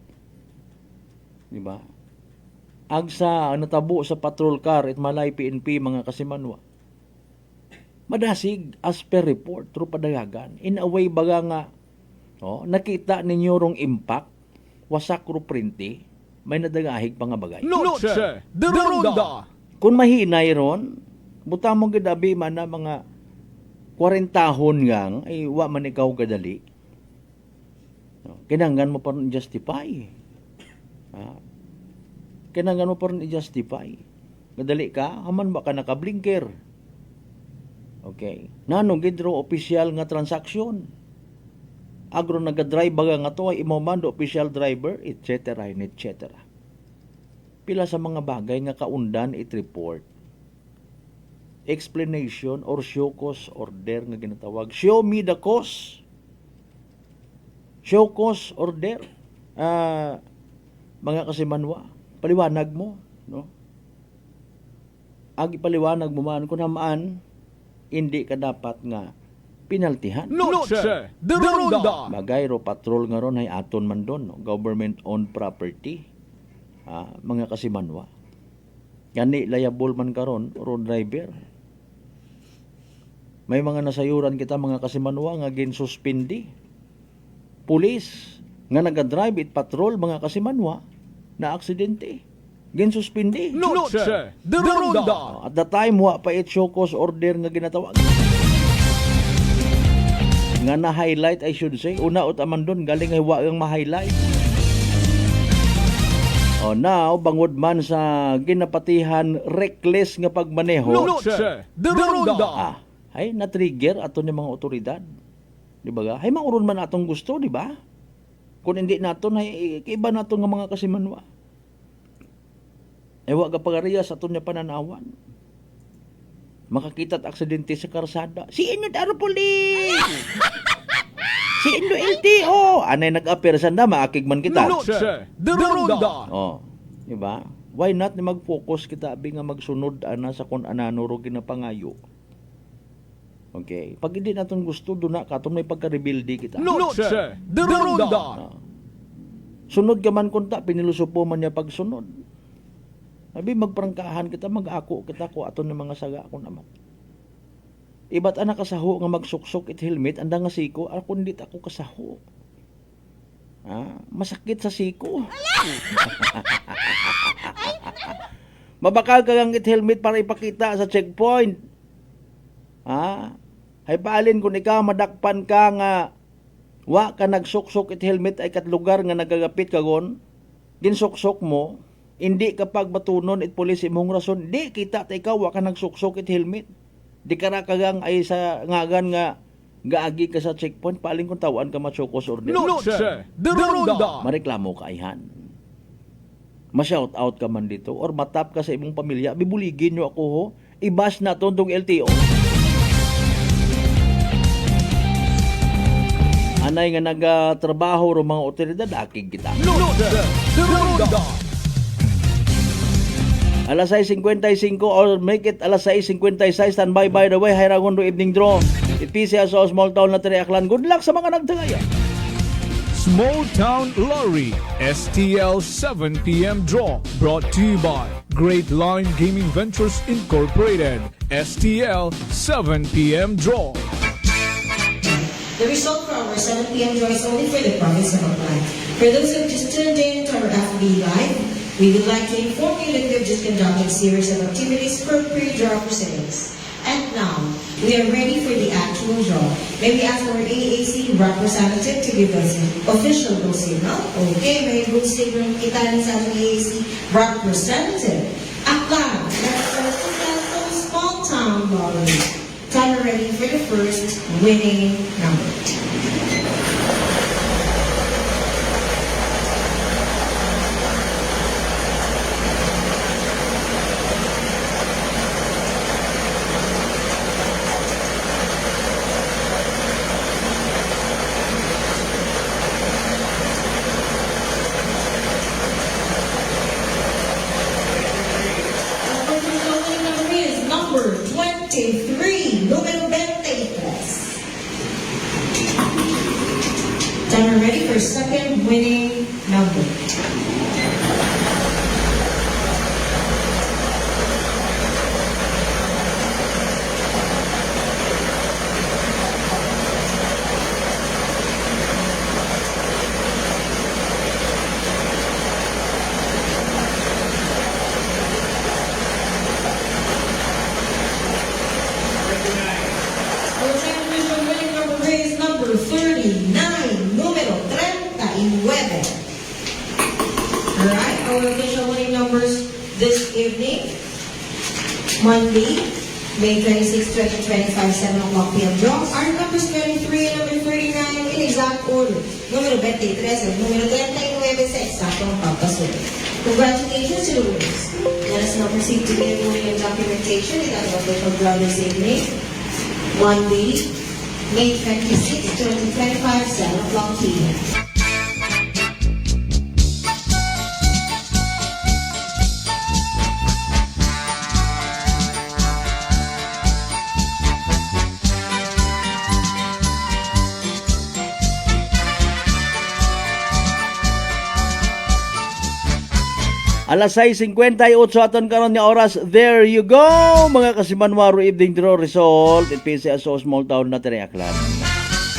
Diba? Agsa natabo sa patrol car it malay PNP mga kasimanwa. Madasig as per report through padayagan. In a way baga nga nakita ninyo rong impact wasak ro printi may nadagahig pa nga bagay. Noche de Ronda. Kung mahinay ron, buta mong gadabi man na mga 40 ngang ay wa man ikaw kadali. Kinanggan mo pa rin justify. Kinanggan mo pa rin i-justify. Kadali ka, haman ba ka nakablinker? Okay. Nanong gidro opisyal nga transaksyon. Agro nagadrive baga nga to ay imomando official driver, etc. etc. Pila sa mga bagay nga kaundan it-report. Explanation or show cause order nga ginatawag. Show me the cause. Show cause order. Mga kasimanwa, paliwanag mo, no? Agi paliwanag mo man kung namaan hindi ka dapat nga pinaltihan. Noche de Ronda. Bagay ro patrol nga ron ay aton man doon, no? Government-owned property. Mga kasimanwa. Gani liable man karon road driver. May mga nasayuran kita mga kasimanwa nga ginsuspindi. Pulis nga nagadrive it patrol mga kasimanwa na aksidente. Ginsuspindi. Noche de Ronda. At the time wa pa it show cause order nga ginatawag. Nga na-highlight I should say. Una ut aman doon galing ay wa ang ma-highlight. Now, bangod man sa ginapatihan reckless nga pagmaneho. Noche de Ronda. Ay na-trigger ato ni mga otoridad. Di ba ga? Hay mauron man atong gusto, di ba? Kung hindi naton ay iba naton nga mga kasimanwa. Ay wa ga pagariyas aton niya pananawan. Makakita at aksidente sa karsada. Si inyo daro pulis. Si inyo LTO. Anay nag-appear sanda maakig man kita. Noche de Ronda. Di ba? Why not ni mag-focus kita abi nga magsunod ana sa kun anano ro ginapangayo. Okay. Pag hindi natin gusto, doon na katong may pagka-rebuildi kita. Noche de Ronda. Sunod ka man kunta, pinilusupo man niya pagsunod. Sabi, magprangkahan kita, mag-ako kita ko ato ng mga saga ako naman. Iba't anak kasaho nga magsuksok it helmet, anda nga siko, ako hindi ako kasaho. Masakit sa siko. Mabakal ka lang it helmet para ipakita sa checkpoint. Hay paalin kung ikaw madakpan ka nga wa ka nagsuksok it helmet ay kat lugar nga nagagapit kagon ginsuksok mo hindi kapag batunon it pulis imong rason di kita ta ikaw wa ka nagsuksok it helmet Di ka na kagang ay sa ngagan nga gaagi ka sa checkpoint, paling kung tawaan ka machokos or Noche de Ronda. mareklamo ka ayhan. Ma-shout out ka man dito or matap ka sa imong pamilya, bibuligin nyo ako ho. Ibas na tong LTO. Anay nga nagatrabaho ro mga otoridad, akig kita. Noche de Ronda. Alas 6:55 or make it alas 6:56. Standby by the way, Hayragon do evening draw. Ipisa sa small town na Triaklan. Good luck sa mga nagtagaya. Small Town Lottery STL 7 p.m. draw brought to you by Great Line Gaming Ventures Incorporated. STL 7 p.m. draw. The result for our 7 p.m. draw is only for the province of Aklan. For those who have just tuned in to our FB Live, we would like to inform you that we have just conducted a series of activities for pre-draw proceedings. And now, we are ready for the actual draw. May we ask our AAC representative to give us an official go signal? Okay, may good signal kita rin sa ating AAC representative. Aklan, let's start the small town lottery. Time ready for the first winning number. Number 23, número 23. Timer ready for second winning number. Number 39, número 39. Alright, our official winning numbers this evening, Monday, May 26, 2025, 7 o'clock p.m. draw. Our numbers 23 and number 39 in exact order. Número 23 at número 39 sa eksaktong pagkasunod. Congratulations to the winners. Let us now proceed to the awarding documentation in our official draw this evening, Monday, May 26, 2025, 7 o'clock p.m. Alas 6:58 aton karon nga oras. There you go, mga kasimanwaro evening draw result. Ipisa sa small town na Triaklan.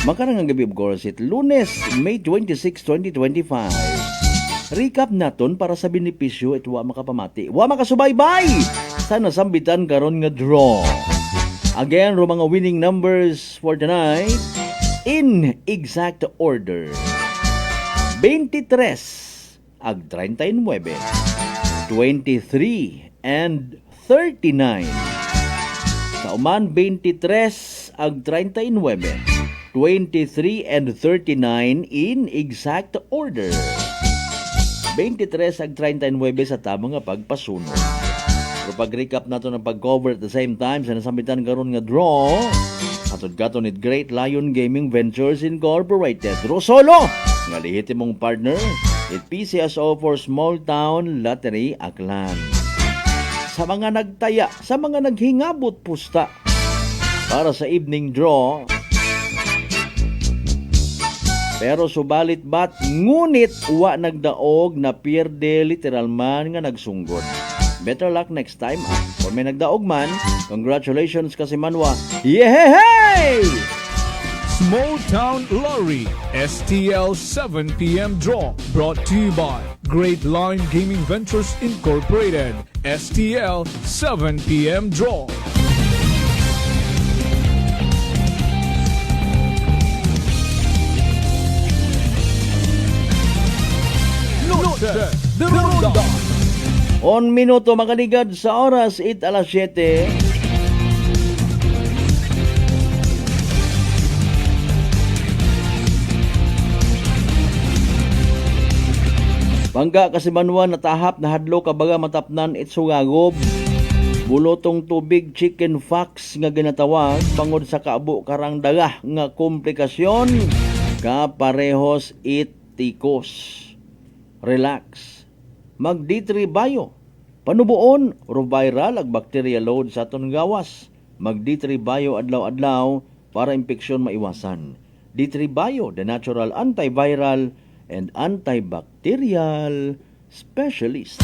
Makarang ang gabi of course it Lunes, May 26, 2025. Recap naton para sa benepisyo at wa makapamati. Wa makasubaybay sa nasambitan karon nga draw. Again, ro mga winning numbers for tonight in exact order. 23 ag 39. 23 and 39. Sa uman 23 ag 39, 23 and 39 in exact order. 23 ag 39 sa tamang nga pagpasunod. Pero pag-recap nato ng pag-cover at the same time sa nasambitan karon nga draw, atod gato ni Great Lion Gaming Ventures Incorporated. Rosolo, nga lehitimong partner, it PCSO for Small Town Lottery Aklan. Sa mga nagtaya, sa mga naghingabot pusta para sa evening draw, pero subalit bat ngunit wa nagdaog na pierde literal man nga nagsunggod. Better luck next time. Kung may nagdaog man, congratulations kasi manwa. Yehey! Small Town Lottery STL 7 p.m. draw brought to you by Great Line Gaming Ventures Incorporated. STL 7 p.m. draw. Noche de Ronda. On minuto makaligad sa oras 8 alas 7. Mangga Kasimanwa natahap na hadlo kabaga matapnan itsugagob. Bulotong tubig chicken fox nga ginatawag bangod sa kaabo karang daga nga komplikasyon kaparehos itikos. Relax. Mag D3 Bio. Panubuon ro viral ag bacteria load sa aton gawas. Mag D3 Bio adlaw-adlaw para impeksyon maiwasan. D3 Bio, the natural antiviral and antibacterial specialist.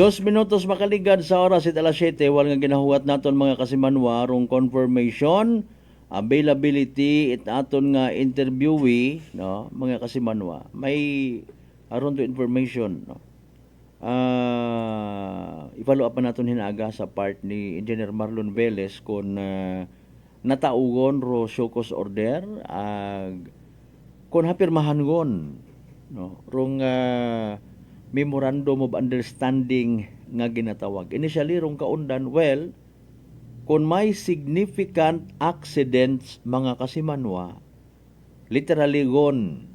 Dos minutos makaligad sa oras at alas 7, wal nga ginahuwat naton mga Kasimanwa rong confirmation, availability it aton nga interviewee, no, mga Kasimanwa. May aron to information, no. I-follow up pa naton hinaga sa part ni Engineer Marlon Velez kung nataugon ro Shokos order ag kung hapirmahangon, no, rong memorandum of understanding nga ginatawag. Initially, rong kaundan, well, kung may significant accidents mga Kasimanwa, literally gone,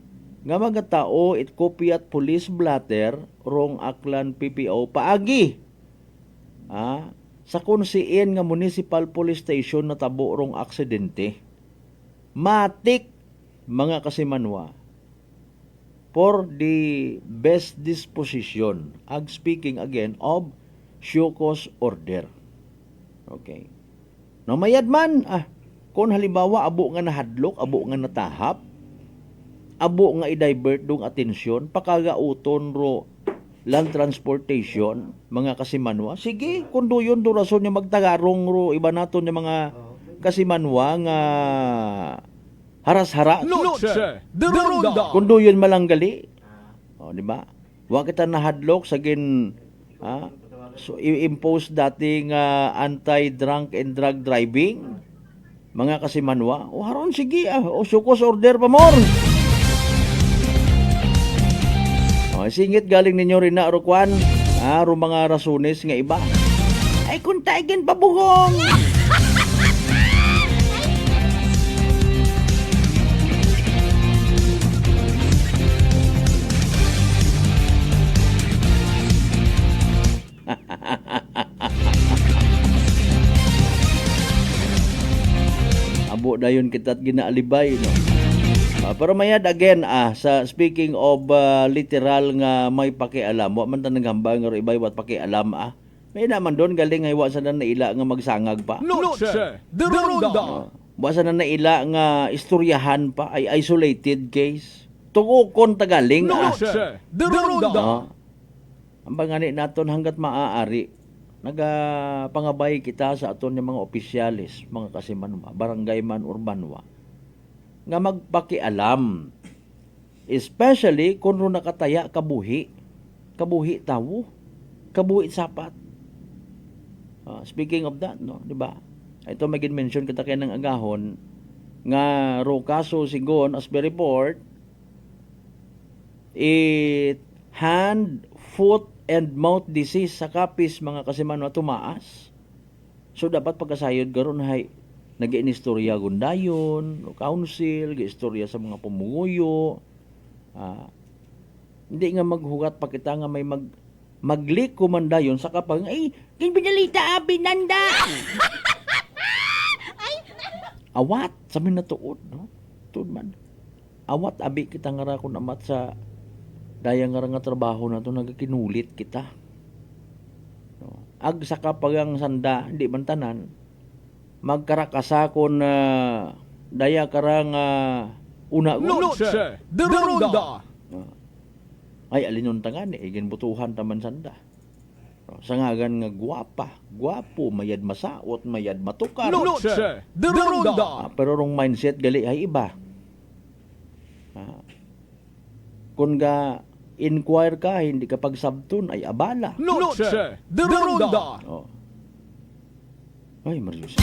nga mga tao it copy at police blatter rong Aklan PPO paagi. Sa kunsiin nga municipal police station na tabo rong aksidente. Matik mga Kasimanwa. For the best disposition, speaking again of Shokos order. Okay. No mayad man, kung halimbawa abo nga nahadlok, abo nga natahap, abo nga i-divert dong atensyon, pakagauton ro land transportation, mga Kasimanwa, sige, kung doon do rason niya magtagarong ro, iba naton niya mga Kasimanwa nga haras-hara. Noche de Ronda. Kundo yun malanggali. Di ba? Wa kita nahadlok sa so i-impose dating anti-drunk and drug driving. Mga Kasimanwa. Haron sige o Shokos order pa more. Singit galing ninyo rin na Rukwan. Ro mga rasunes nga iba. Ay kung taigin pabuhong. Abo dayon kita't ginaalibay, no. Pero mayad again sa speaking of literal nga may pakialam, wa man ta naghambal nga ibay wat pakialam may naman doon galing ay wa sa na naila nga magsangag pa. Noche de Ronda. Wa sa na naila nga istoryahan pa ay isolated case. Tugokon tagaling Noche de Ronda. Ang bangani naton hanggat maaari nagapangabay kita sa aton ng mga opisyalis, mga Kasimanwa, barangay man urbanwa, nga magpakialam. Especially kung nakataya kabuhi tawo, kabuhi sapat. Speaking of that, no, di ba? Ito magin mention kita kay ng agahon nga ro kaso sigon as per report, it hand, foot, and mouth disease sa kapis mga Kasimanwa tumaas. So dapat pagkasayod garon hay nag-inistorya gundayon, council, gi-istorya sa mga pumuguyo. Hindi nga maghugat pa kita nga may maglik kumandayon sa kapag ay kinbinalita binanda. Awat sa minatuod, no? Tuod man. Awat abi kita nga ra kun amat sa dayang nga trabaho na ito, nagkinulit kita. Ag sa kapagang sanda, hindi man tanan, magkarakasa kon daya karang una. Noche de Ronda. Ay, alinon tangan ginbutuhan taman sanda. Sa ngagan nga gwapo, mayad masaot, mayad matukar. Noche de Ronda. Pero rong mindset gali ay iba. Kung ga inquire ka, hindi ka pagsabtun, ay abala. Noche de Ronda. Ay, Marius.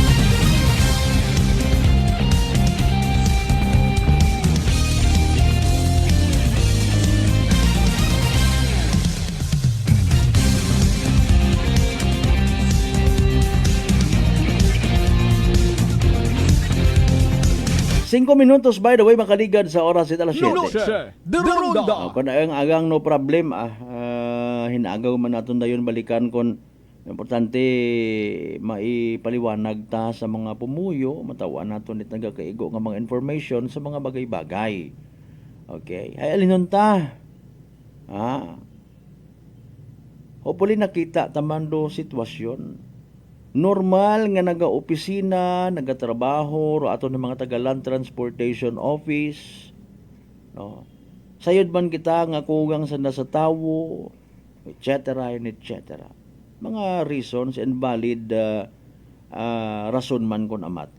5 minutos, by the way, makaligad sa oras ito alas 7. Noche de Ronda. Kung ang agang no problem, hinagaw man natin dayon balikan kung importante maipaliwanag ta sa mga pumuyo, matawan natin it nagakaigo ng mga information sa mga bagay-bagay. Okay? Ay alinon ta. Hopefully nakita tamando sitwasyon. Normal nga naga-opisina, nagatrabaho, ro ato ng mga taga-land transportation office. No? Sayod man kita nga kugang sa nasa tawo, etc. and etc. Mga reasons and valid rason man kon amat.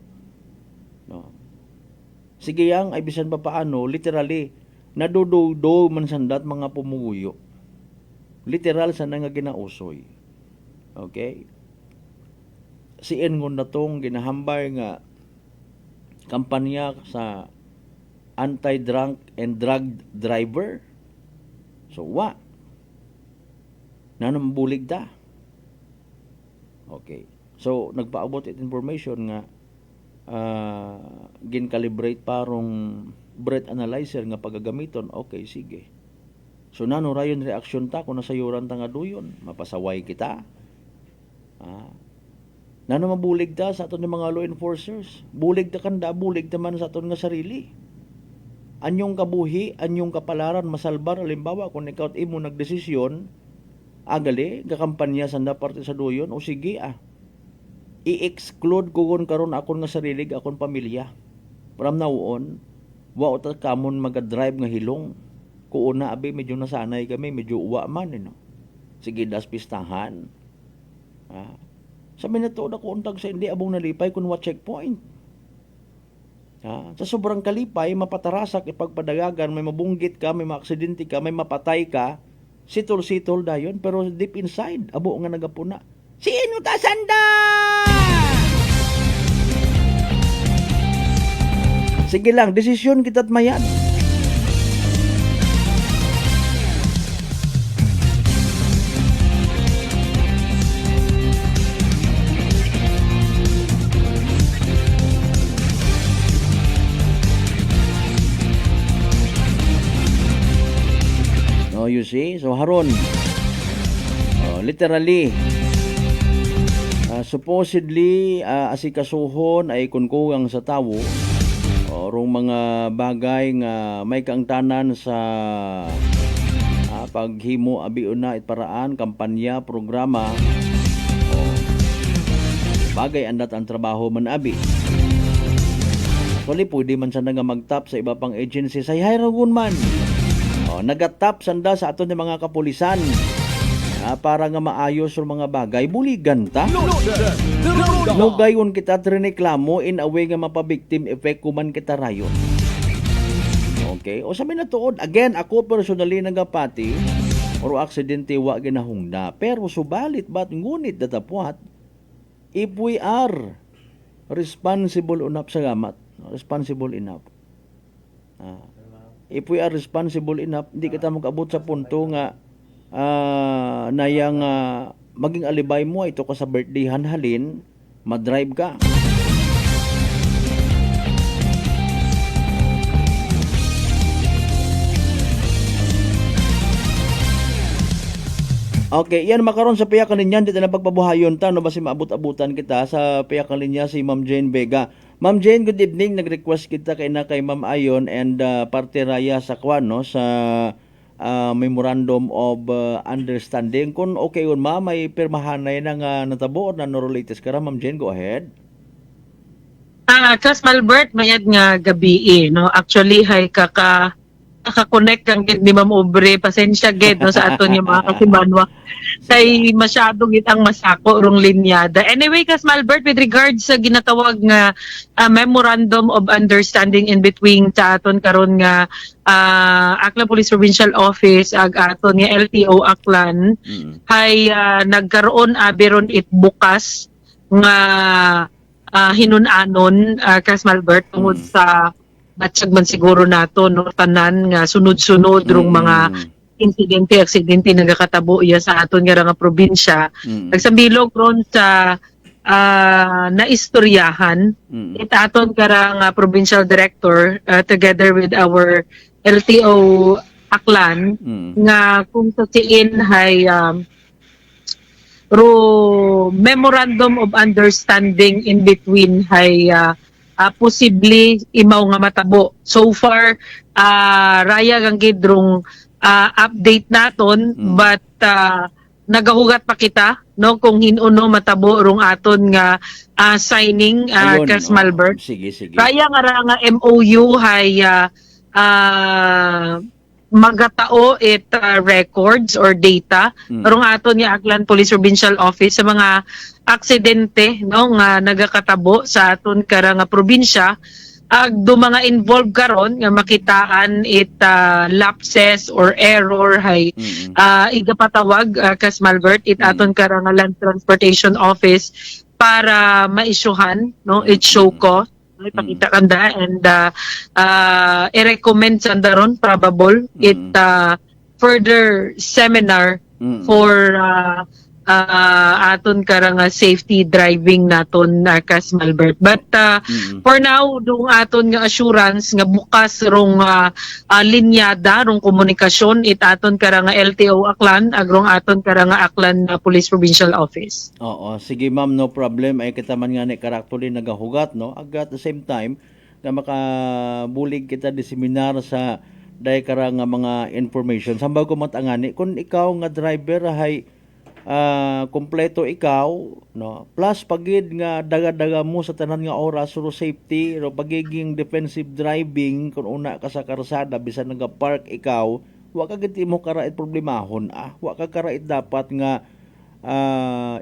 No? Sige yang, ay bisan pa paano, literally, nadududo man sandat mga pumuyo. Literal sa nga ginausoy. Okay? Siin ngon na tong ginahambay nga kampanya sa anti-drunk and drug driver. So, nanambulig ta. Okay. So, nagpaabot it information nga gin-calibrate parong breath analyzer nga pagagamiton. Okay, sige. So, rayon reaksyon ta kung nasayuran ta nga duyon. Mapasaway kita. Mabulig ta sa aton ng mga law enforcers. Bulig ta kanda, bulig ta man sa aton nga sarili. Anyong kabuhi, anyong kapalaran, masalbar, halimbawa, kung ikaw at imo nagdesisyon, agali, gakampanya sanda parte sa duyon, o sige i-exclude ko karon akon nga sarili, akon pamilya. From now on, wa ta kamon magadrive nga hilong. Kuuna, medyo nasanay kami, medyo uwa man, Sige, das pistahan. Sabi na to, nakuuntag sa hindi abong nalipay kung what checkpoint. Sa sobrang kalipay, mapatarasak, ipagpadagagan, may mabunggit ka, may maaksidente ka, may mapatay ka, sitol-sitol dayon, pero deep inside, abo nga nagapuna. Sino ta sanda? Sige lang, desisyon kita't mayan. You see? So, haron. Literally, supposedly, asikasuhon ay kunkugang sa tawo rong mga bagay nga may kaangtanan sa paghimo abiuna itparaan, kampanya, programa, bagay andat ang trabaho man abi. Actually, pwede man sana nga magtap sa iba pang agency sa hiragun man. Nagatap sanda sa aton ng mga kapulisan para nga maayos yung mga bagay, buligan ta. Nugayon kita trineklamo in a way nga mapabiktim effect kuman kita rayon. Okay? O sabi na tuod, again, ako personally nagapati or aksidente wa ginahungda. Pero subalit ba't ngunit datapwat, if we are responsible enough sa gamat, responsible enough, if we are responsible enough, hindi kita mag-abot sa punto nga nayang maging alibay mo, ito ka sa birthday hanhalin, madrive ka. Okay, yan makaroon sa piyakan niyan, dito na pagpabuhayon ta, no ba si maabot-abutan kita sa piyakan niya si Ma'am Jane Vega. Ma'am Jane, good evening. Nag-request kita kay Ma'am Ayon and parte raya sa kwan, no, sa Memorandum of Understanding. Kung okay yun, ma'am, may pirmahanay na nga natabo na no-related ka ra, Ma'am Jane, go ahead. Kas Malbert, mayad nga gabi, no? Actually, hay kaka-connect kang gid ni Ma'am Aubrey, pasensya gid no sa aton yung mga kasibanwa kay masyadong itang masako rong linyada. Anyway, Kas Malbert, with regards sa ginatawag nga Memorandum of Understanding in between sa aton karon nga Aklan Police Provincial Office ag aton nga LTO Aklan hay nagkaroon abiron it bukas nga hinunanon Kas Malbert tungod sa batsag man siguro nato no tanan nga sunod-sunod rong mga aksidente nagakatabo iya sa aton nga probinsya. Nagsambilog ron sa naistoryahan. Itaton karang provincial director together with our LTO Aklan nga kung sa siin hay memorandum of understanding in between hay possibly imaw nga matabo. So far raya gang gidrong update naton but nagahugat pa kita no kung hinuno matabo rong aton nga signing Cas Malbert. Sige. Raya nga MOU hay magatao it records or data rong aton nga Aklan Police Provincial Office sa mga aksidente no nga nagakatabo sa aton karang probinsya ag do mga involved karon nga makitaan it lapses or error hay igapatawag Cas Malbert it aton karang Land Transportation Office para maisyuhan no it show cost ipakita kanda and i-recommend sa daron probable it further seminar for aton karang safety driving naton Cas Malbert. But for now dung aton nga assurance nga bukas rong linyada rong komunikasyon it aton karang LTO Aklan agrong aton karang Aklan Police Provincial Office. Oo, sige ma'am, no problem. Ay kita man nga ni karaktuli nagahugat no. At the same time nga makabulig kita di seminar sa day karang mga information. Sambaw ko matangani kung ikaw nga driver hay kompleto ikaw no plus pagid nga daga-daga mo sa tanan nga oras ro safety ro pagiging defensive driving kung una ka sa karsada bisan naga-park ikaw wa ka gid mo karait problemahon wa ka karait dapat nga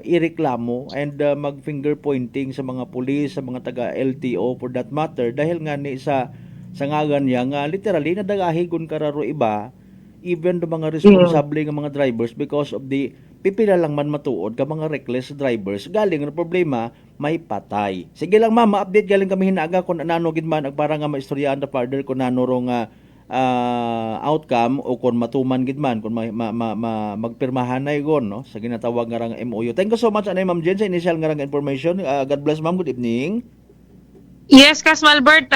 ireklamo and mag finger pointing sa mga pulis sa mga taga LTO for that matter dahil nga ni sa ngagan niya nga literally nadagahigon kararo iba even do mga responsable nga mga drivers because of the pipila lang man matuod ka mga reckless drivers galing na problema may patay. Sige lang ma'am, ma-update galing kami hinaga kung anano gid man ag para nga maistoryahan the further kung ano rong outcome o kung matuman gid man kung magpirmahan na igon no sa ginatawag nga rang MOU. Thank you so much anay ma'am Jen sa initial nga rang information. God bless ma'am, good evening. Yes, Cas Malbert,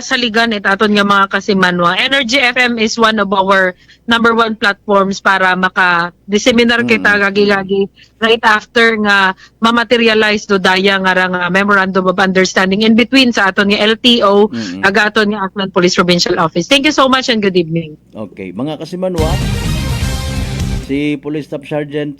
saligan it aton nga mga kasimanwa. Energy FM is one of our number one platforms para maka-disseminar kita gagi-gagi right after nga ma-materialize do daya nga rang memorandum of understanding in between sa aton nga LTO ag aton nga Aklan Police Provincial Office. Thank you so much and good evening. Okay, mga kasimanwa, si Police Staff Sergeant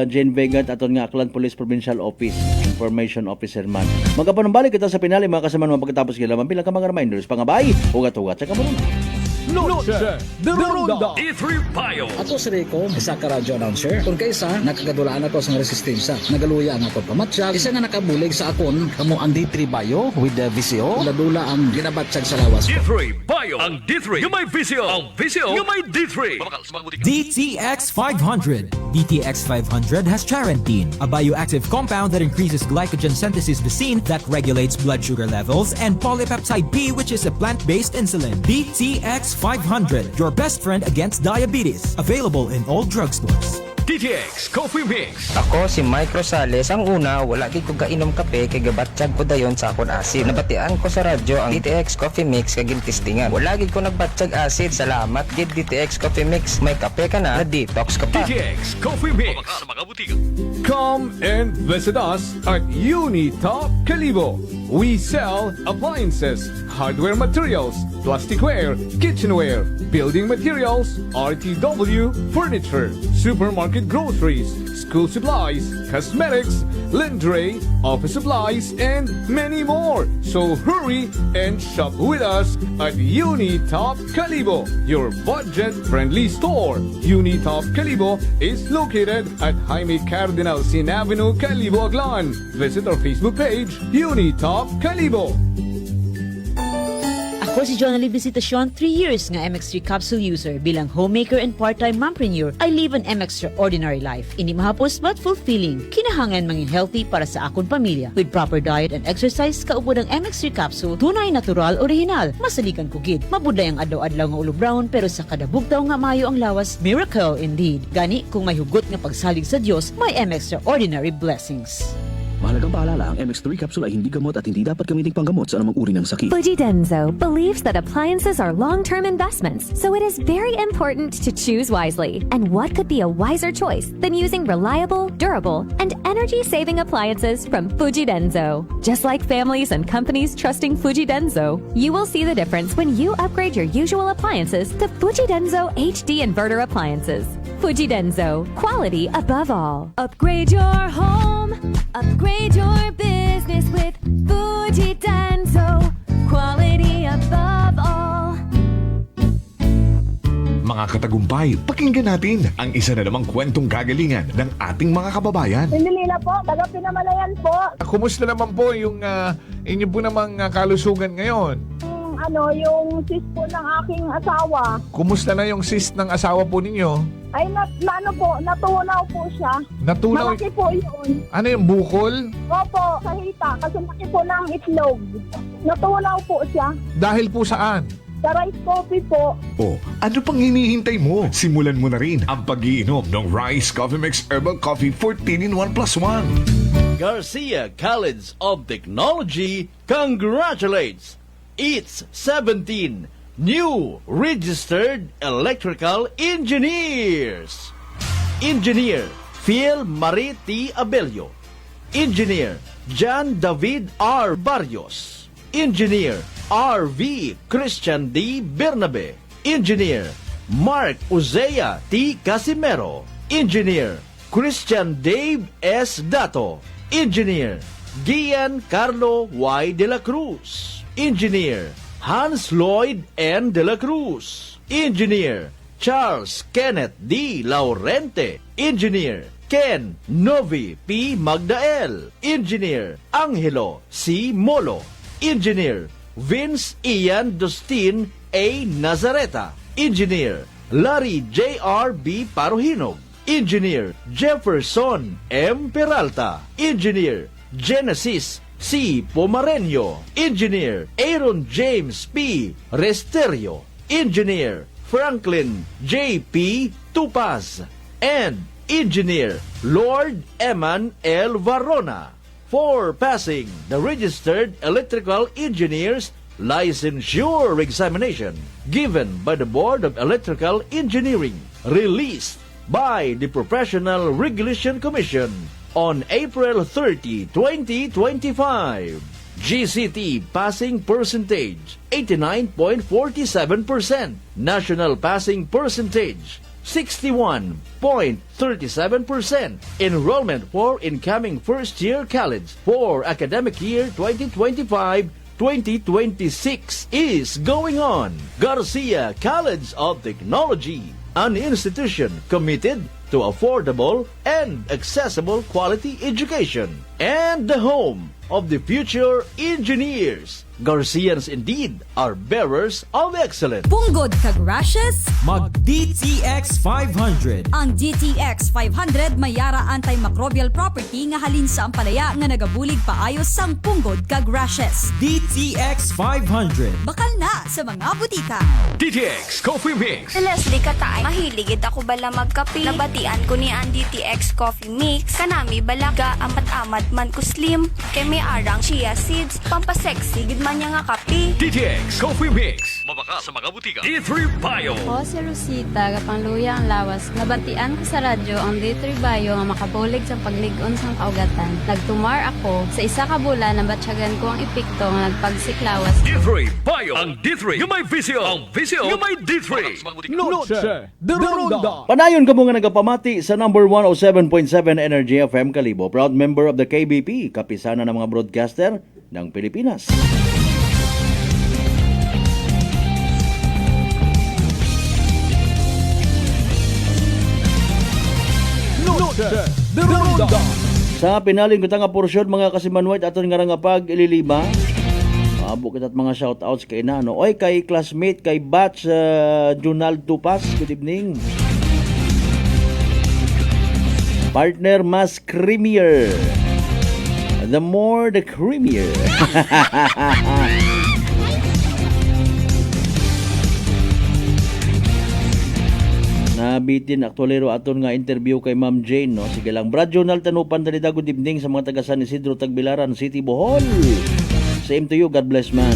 Jane Vega at aton nga Aklan Police Provincial Office Information Officer man. Magkapanumbalik kita sa pinali mga kasamahan pagkatapos kila bilang ka mga reminders pangabay ugat-ugat sa kamarunong. Noche de Ronda. D3 Bio. Ato si Rico, isa ka radio announcer. Kung kaysa, nakagadulaan ako sa resistensya. Nagaluya ang ato pamatsyag. Isa nga nakabulig sa akon, kamo ang D3 Bio with the VCO. Ladula ang ginabatsyag sa lawas. D3 Bio. Ang D3 yung may VCO. Ang VCO yung may D3. DTX 500. DTX 500 has charantine, a bioactive compound that increases glycogen synthesis lysine that regulates blood sugar levels, and polypeptide B, which is a plant-based insulin. DTX 500, your best friend against diabetes. Available in all drugstores. DTX Coffee Mix. Ako si Mike Rosales. Ang una, wala gid ko kainom kape kay gabatsyag ko dayon sa akon acid. Nabatian ko sa radyo ang DTX Coffee Mix kay gintistingan. Wala gid ko nagbatsyag acid. Salamat gid DTX Coffee Mix. May kape ka na detox ka pa. DTX Coffee Mix. Come and visit us at Unitop Calibo. We sell appliances, hardware materials, plasticware, kitchenware, building materials, RTW, furniture, supermarket groceries, school supplies, cosmetics, lingerie, office supplies, and many more. So hurry and shop with us at Unitop Calibo, your budget-friendly store. Unitop Calibo is located at Jaime Cardinal Sin Avenue, Calibo, Aklan. Visit our Facebook page, Unitop Calibo. Ako si John Visitacion, 3 years nga MX3 capsule user. Bilang homemaker and part-time mompreneur, I live an extraordinary life. Hindi mahapos but fulfilling. Kinahangan mangin healthy para sa akong pamilya. With proper diet and exercise, kaupod ang MX3 capsule, tunay, natural, original. Masaligan ko gid. Mabuday ang adlaw-adlaw nga ulo brown, pero sa kada bugtaw nga mayo ang lawas, miracle indeed. Gani, kung may hugot nga pagsalig sa Dios, may extraordinary blessings. Mahalagang paalala, ang MX3 capsule ay hindi gamot at hindi dapat gamiting panggamot sa anumang uri ng sakit. Fujidenzo believes that appliances are long-term investments, so it is very important to choose wisely. And what could be a wiser choice than using reliable, durable, and energy-saving appliances from Fujidenzo? Just like families and companies trusting Fujidenzo, you will see the difference when you upgrade your usual appliances to Fujidenzo HD inverter appliances. Fujidenzo, quality above all. Upgrade your home, upgrade your business with Fujidenzo, quality above all. Mga katagumpay, pakinggan natin ang isa na namang kwentong kagalingan ng ating mga kababayan. Pindilila po, taga Pinamalayan po. Kumusta naman po yung inyo po namang kalusugan ngayon? Yung sis po ng aking asawa. Kumusta na yung cyst ng asawa po ninyo? Ay, natunaw po siya. Natunaw? Malaki po yun. Ano yung bukol? Opo, sa hita. Kasi laki po ng itlog. Natunaw po siya. Dahil po saan? Sa rice coffee po. O, ano pang hinihintay mo? Simulan mo na rin ang pag-iinom ng Rice Coffee Mix Herbal Coffee 14-in-1 + 1. Garcia College of Technology congratulates its 17 new registered electrical engineers. Engineer Phil Marie T. Abelio, Engineer John David R. Barrios, Engineer R.V. Christian D. Bernabe, Engineer Mark Uzea T. Casimero, Engineer Christian Dave S. Dato, Engineer Gian Carlo Y. De La Cruz, Engineer Hans Lloyd N. De La Cruz, Engineer Charles Kenneth D. Laurente, Engineer Ken Novi P. Magdael, Engineer Angelo C. Molo, Engineer Vince Ian Dustin A. Nazareta, Engineer Larry J.R. B. Parohinog, Engineer Jefferson M. Peralta, Engineer Genesis C. Pomareño, Engineer Aaron James P. Resterio, Engineer Franklin J. P. Tupaz, and Engineer Lord Eman L. Varona for passing the Registered Electrical Engineers Licensure Examination given by the Board of Electrical Engineering, released by the Professional Regulation Commission on April 30, 2025. GCT passing percentage 89.47%. National passing percentage 61.37%. Enrollment for incoming first-year college for academic year 2025-2026 is going on. Garcia College of Technology, an institution committed to affordable and accessible quality education, and the home of the future engineers. Garcians indeed are bearers of excellence. Punggod kag rashes? Mag DTX 500. Ang DTX 500 may yara antimicrobial property nga halin sa ampalaya nga nagabulig paayos sang punggod kag rashes. DTX 500. Bakal na sa mga butika. DTX Coffee Mix. Leslie Katay, mahiligid ako bala magkape. Nabatian ko ni ang DTX Coffee Mix. Kanami balaga amat-amat man ko slim. Kay may arang chia seeds. Pampasexy gid man niya nga kape. DTX Coffee Mix. Mabaka sa mga butika. D3 Bio. Ako si Rosita, kapangluya ang lawas. Nabatian ko sa radyo ang D3 Bio nga makabulig sa pagligon sang kaugatan. Nagtumar ako sa isa ka bulan na batsyagan ko ang epekto nga nagpagsiklawas. D3 Bio. Ang D3 yung may visyo. Ang visyo yung may D3. Noche de Ronda. Panayon ka mo nga nagapamati sa number 107.7 Energy FM Kalibo. Proud member of the KBP, kapisana ng mga broadcaster ng Pilipinas. Noche de Ronda. Sa pinaling ko nga porsyon mga kasimanwait aton nga nga pag ililima. Abo kitat mga shoutouts kay Nano. Oy kay classmate kay batch Junald Tupas. Good evening. Partner mas creamier. The more the creamier. Nabitin aktulero aton nga interview kay Ma'am Jane, no? Sige lang. Brad Jonal Tanupan, dalida good evening sa mga taga San Isidro, Tagbilaran City, Bohol. Same to you. God bless, man.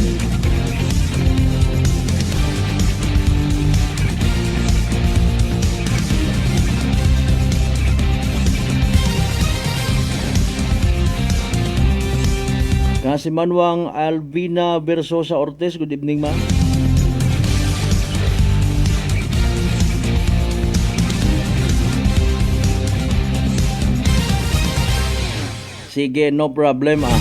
Kasi Manwang Alvina Versosa Ortiz, good evening, ma'am. Sige, no problem, ah.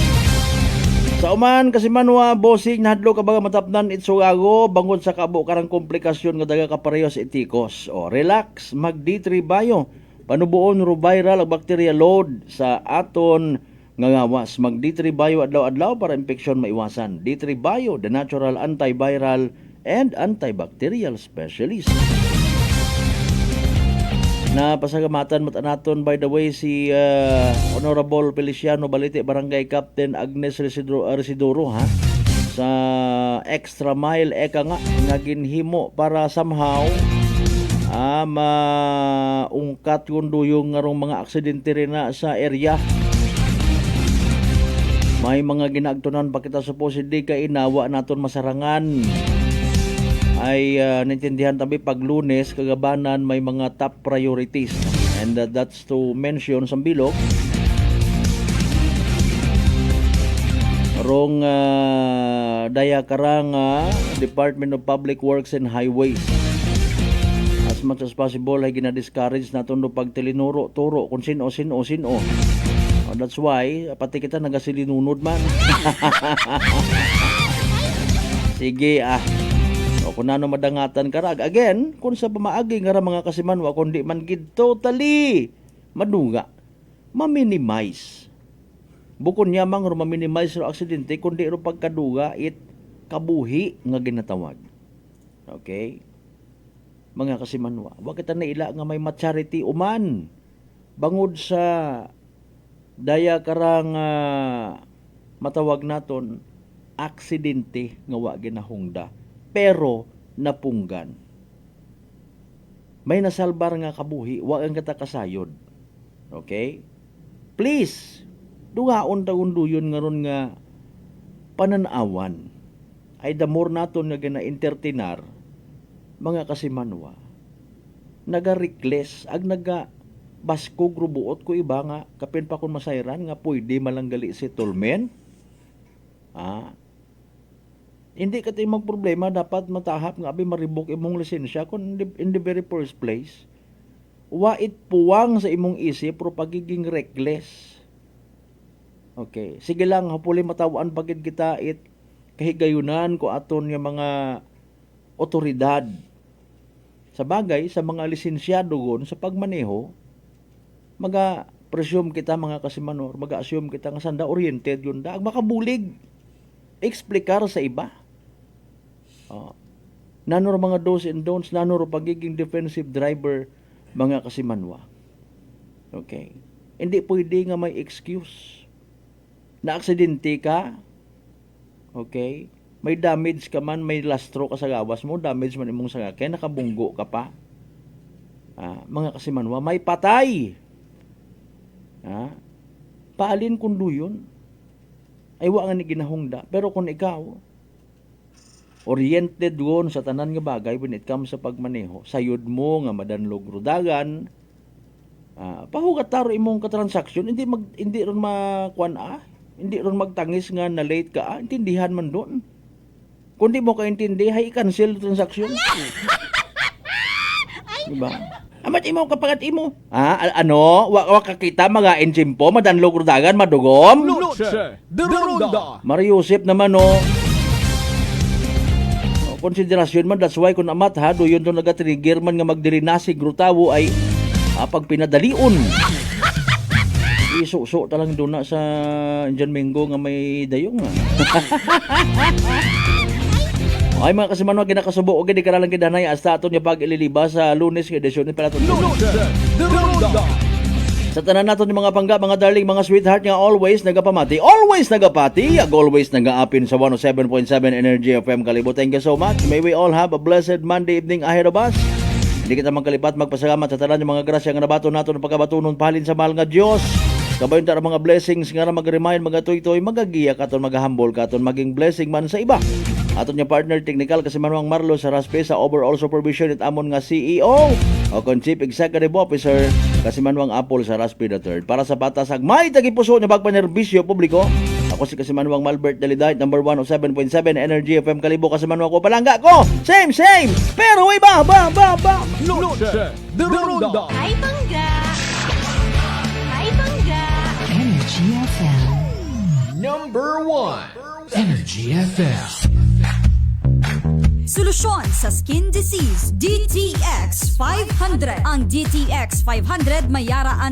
Sa uman kasi Manwa, bossing nahadlo ka baga matapnan itsugago bangod sa kabo karang komplikasyon nga daga kapareho sa etikos. O, relax, mag D3 Bio. Panubuon ro viral ang bacteria load sa aton nga ngawas. Mag D3 Bio adlaw-adlaw para infeksyon maiwasan. D3 Bio, the natural antiviral and antibacterial specialist. Na pasagamatan matanaton by the way si Honorable Feliciano Balite, Barangay Captain Agnes Residoro, ha, sa extra mile eka nga ginhimo para somehow maungkat yung duyong ngarong mga aksidente rin na sa area. May mga ginagtunan pa kita supposedly kay inawa naton masarangan. Ay naintindihan tabi pag Lunes kagabanan may mga top priorities, and that's to mention sa bilog rong daya karang Department of Public Works and Highways. As much as possible ay ginadiscourage naton do pagtilinuro-turo kung sino. That's why pati kita nagasilinunod man. Sige o kung ano madangatan karag again kung sa pamaagi nga mga kasimanwa kundi man gid totally maduga ma-minimize bukod niya mang ma-minimize ro aksidente kundi ro pagkaduga it kabuhi nga ginatawag. Okay, mga kasimanwa, wa kita naila nga may charity uman bangod sa daya karang matawag naton aksidente nga wa ginahungda pero napunggan. May nasalbar nga kabuhi, wa ang kata kasayod. Okay? Please, dugaon tagunduyon nga ron nga pananawan ay damor naton nga gina-entertainar mga kasimanwa. Naga-reckless ag baskog rubuot ko iba nga kapin pa kun masayran nga pwede malanggali si Tulmen. Hindi ka tayo magproblema, dapat matahap nga abi maribok imong lisensya kung in the very first place. Wait puwang sa imong isip pero pagiging reckless. Okay, sige lang, hapuli matawaan pagid kita it kahigayunan ko aton nga mga otoridad. Sa bagay, sa mga lisensyado gon sa pagmaneho, maga-presume kita mga kasimanor, maga-assume kita nga sanda oriented yun da, makabulig, eksplikar sa iba. Nanoro mga do's and don'ts, nanoro pagiging defensive driver mga kasimanwa. Okay, hindi pwede nga may excuse na aksidente ka. Okay, may damage ka man, may lastro ka sa gawas mo, damage man imong sasakyan, nakabunggo ka pa. Mga kasimanwa, may patay. Paalin kung duyon ay wa nga ni ginahungda, pero kung ikaw oriented gon sa tanan nga bagay when it comes sa pagmaneho, sayod mo nga madanlog rudagan, pahugat taro imong katransaksyon, hindi ron hindi ron magtangis nga na late ka, intindihan man doon. Kung di mo kaintindi, hay cancel transaksyon. Diba? Amat imo kapagat imo. Wa kakita mga enjimpo, madanlog rudagan, madugom. Mario Josep naman konsiderasyon man, that's why kung amat doon doon nag-trigger man nga magdirinasig rutawo ay pag pinadalion. Iso-so talang doon na sa Indian Mingo nga may dayong. Ay mga kasimanwa, ginakasubo o gini karalang kidanay hasta aton yung pag-ililiba sa Lunes nga edisyon ni Palaton. Sa tanan naton yung mga pangga, mga darling, mga sweetheart nga always nagapamati, always nagaapin sa 107.7 Energy FM Kalibo. Thank you so much. May we all have a blessed Monday evening ahead of us. Hindi kita magkalipat magpasalamat sa tanan yung mga grasya nga nabato nato ng pagkabatunon pahalin sa mahal nga Dios. Kabayon ta mga blessings nga mag-remind mga toy-toy magagiya katon magahambol katon maging blessing man sa iba. Aton nga partner technical kasi Manuang Marlo sa Raspe sa overall supervision at amon nga CEO o kon Chief Executive Officer kasi Manuang Apple sa Raspe III. Para sa patasag may tagipuso nga pagpanerbisyo publiko. Ako si kasi Manuang Malbert Dalidite, number 107.7 Energy FM Kalibo kasi Manuang ko palangga ko. Same, pero iba, ba. Noche de Ronda. Hi, Bangga! Hi, Bangga! Energy FM. Number 1, Energy FM. Solusyon sa skin disease, DTX 500. Ang DTX 500 may yaraan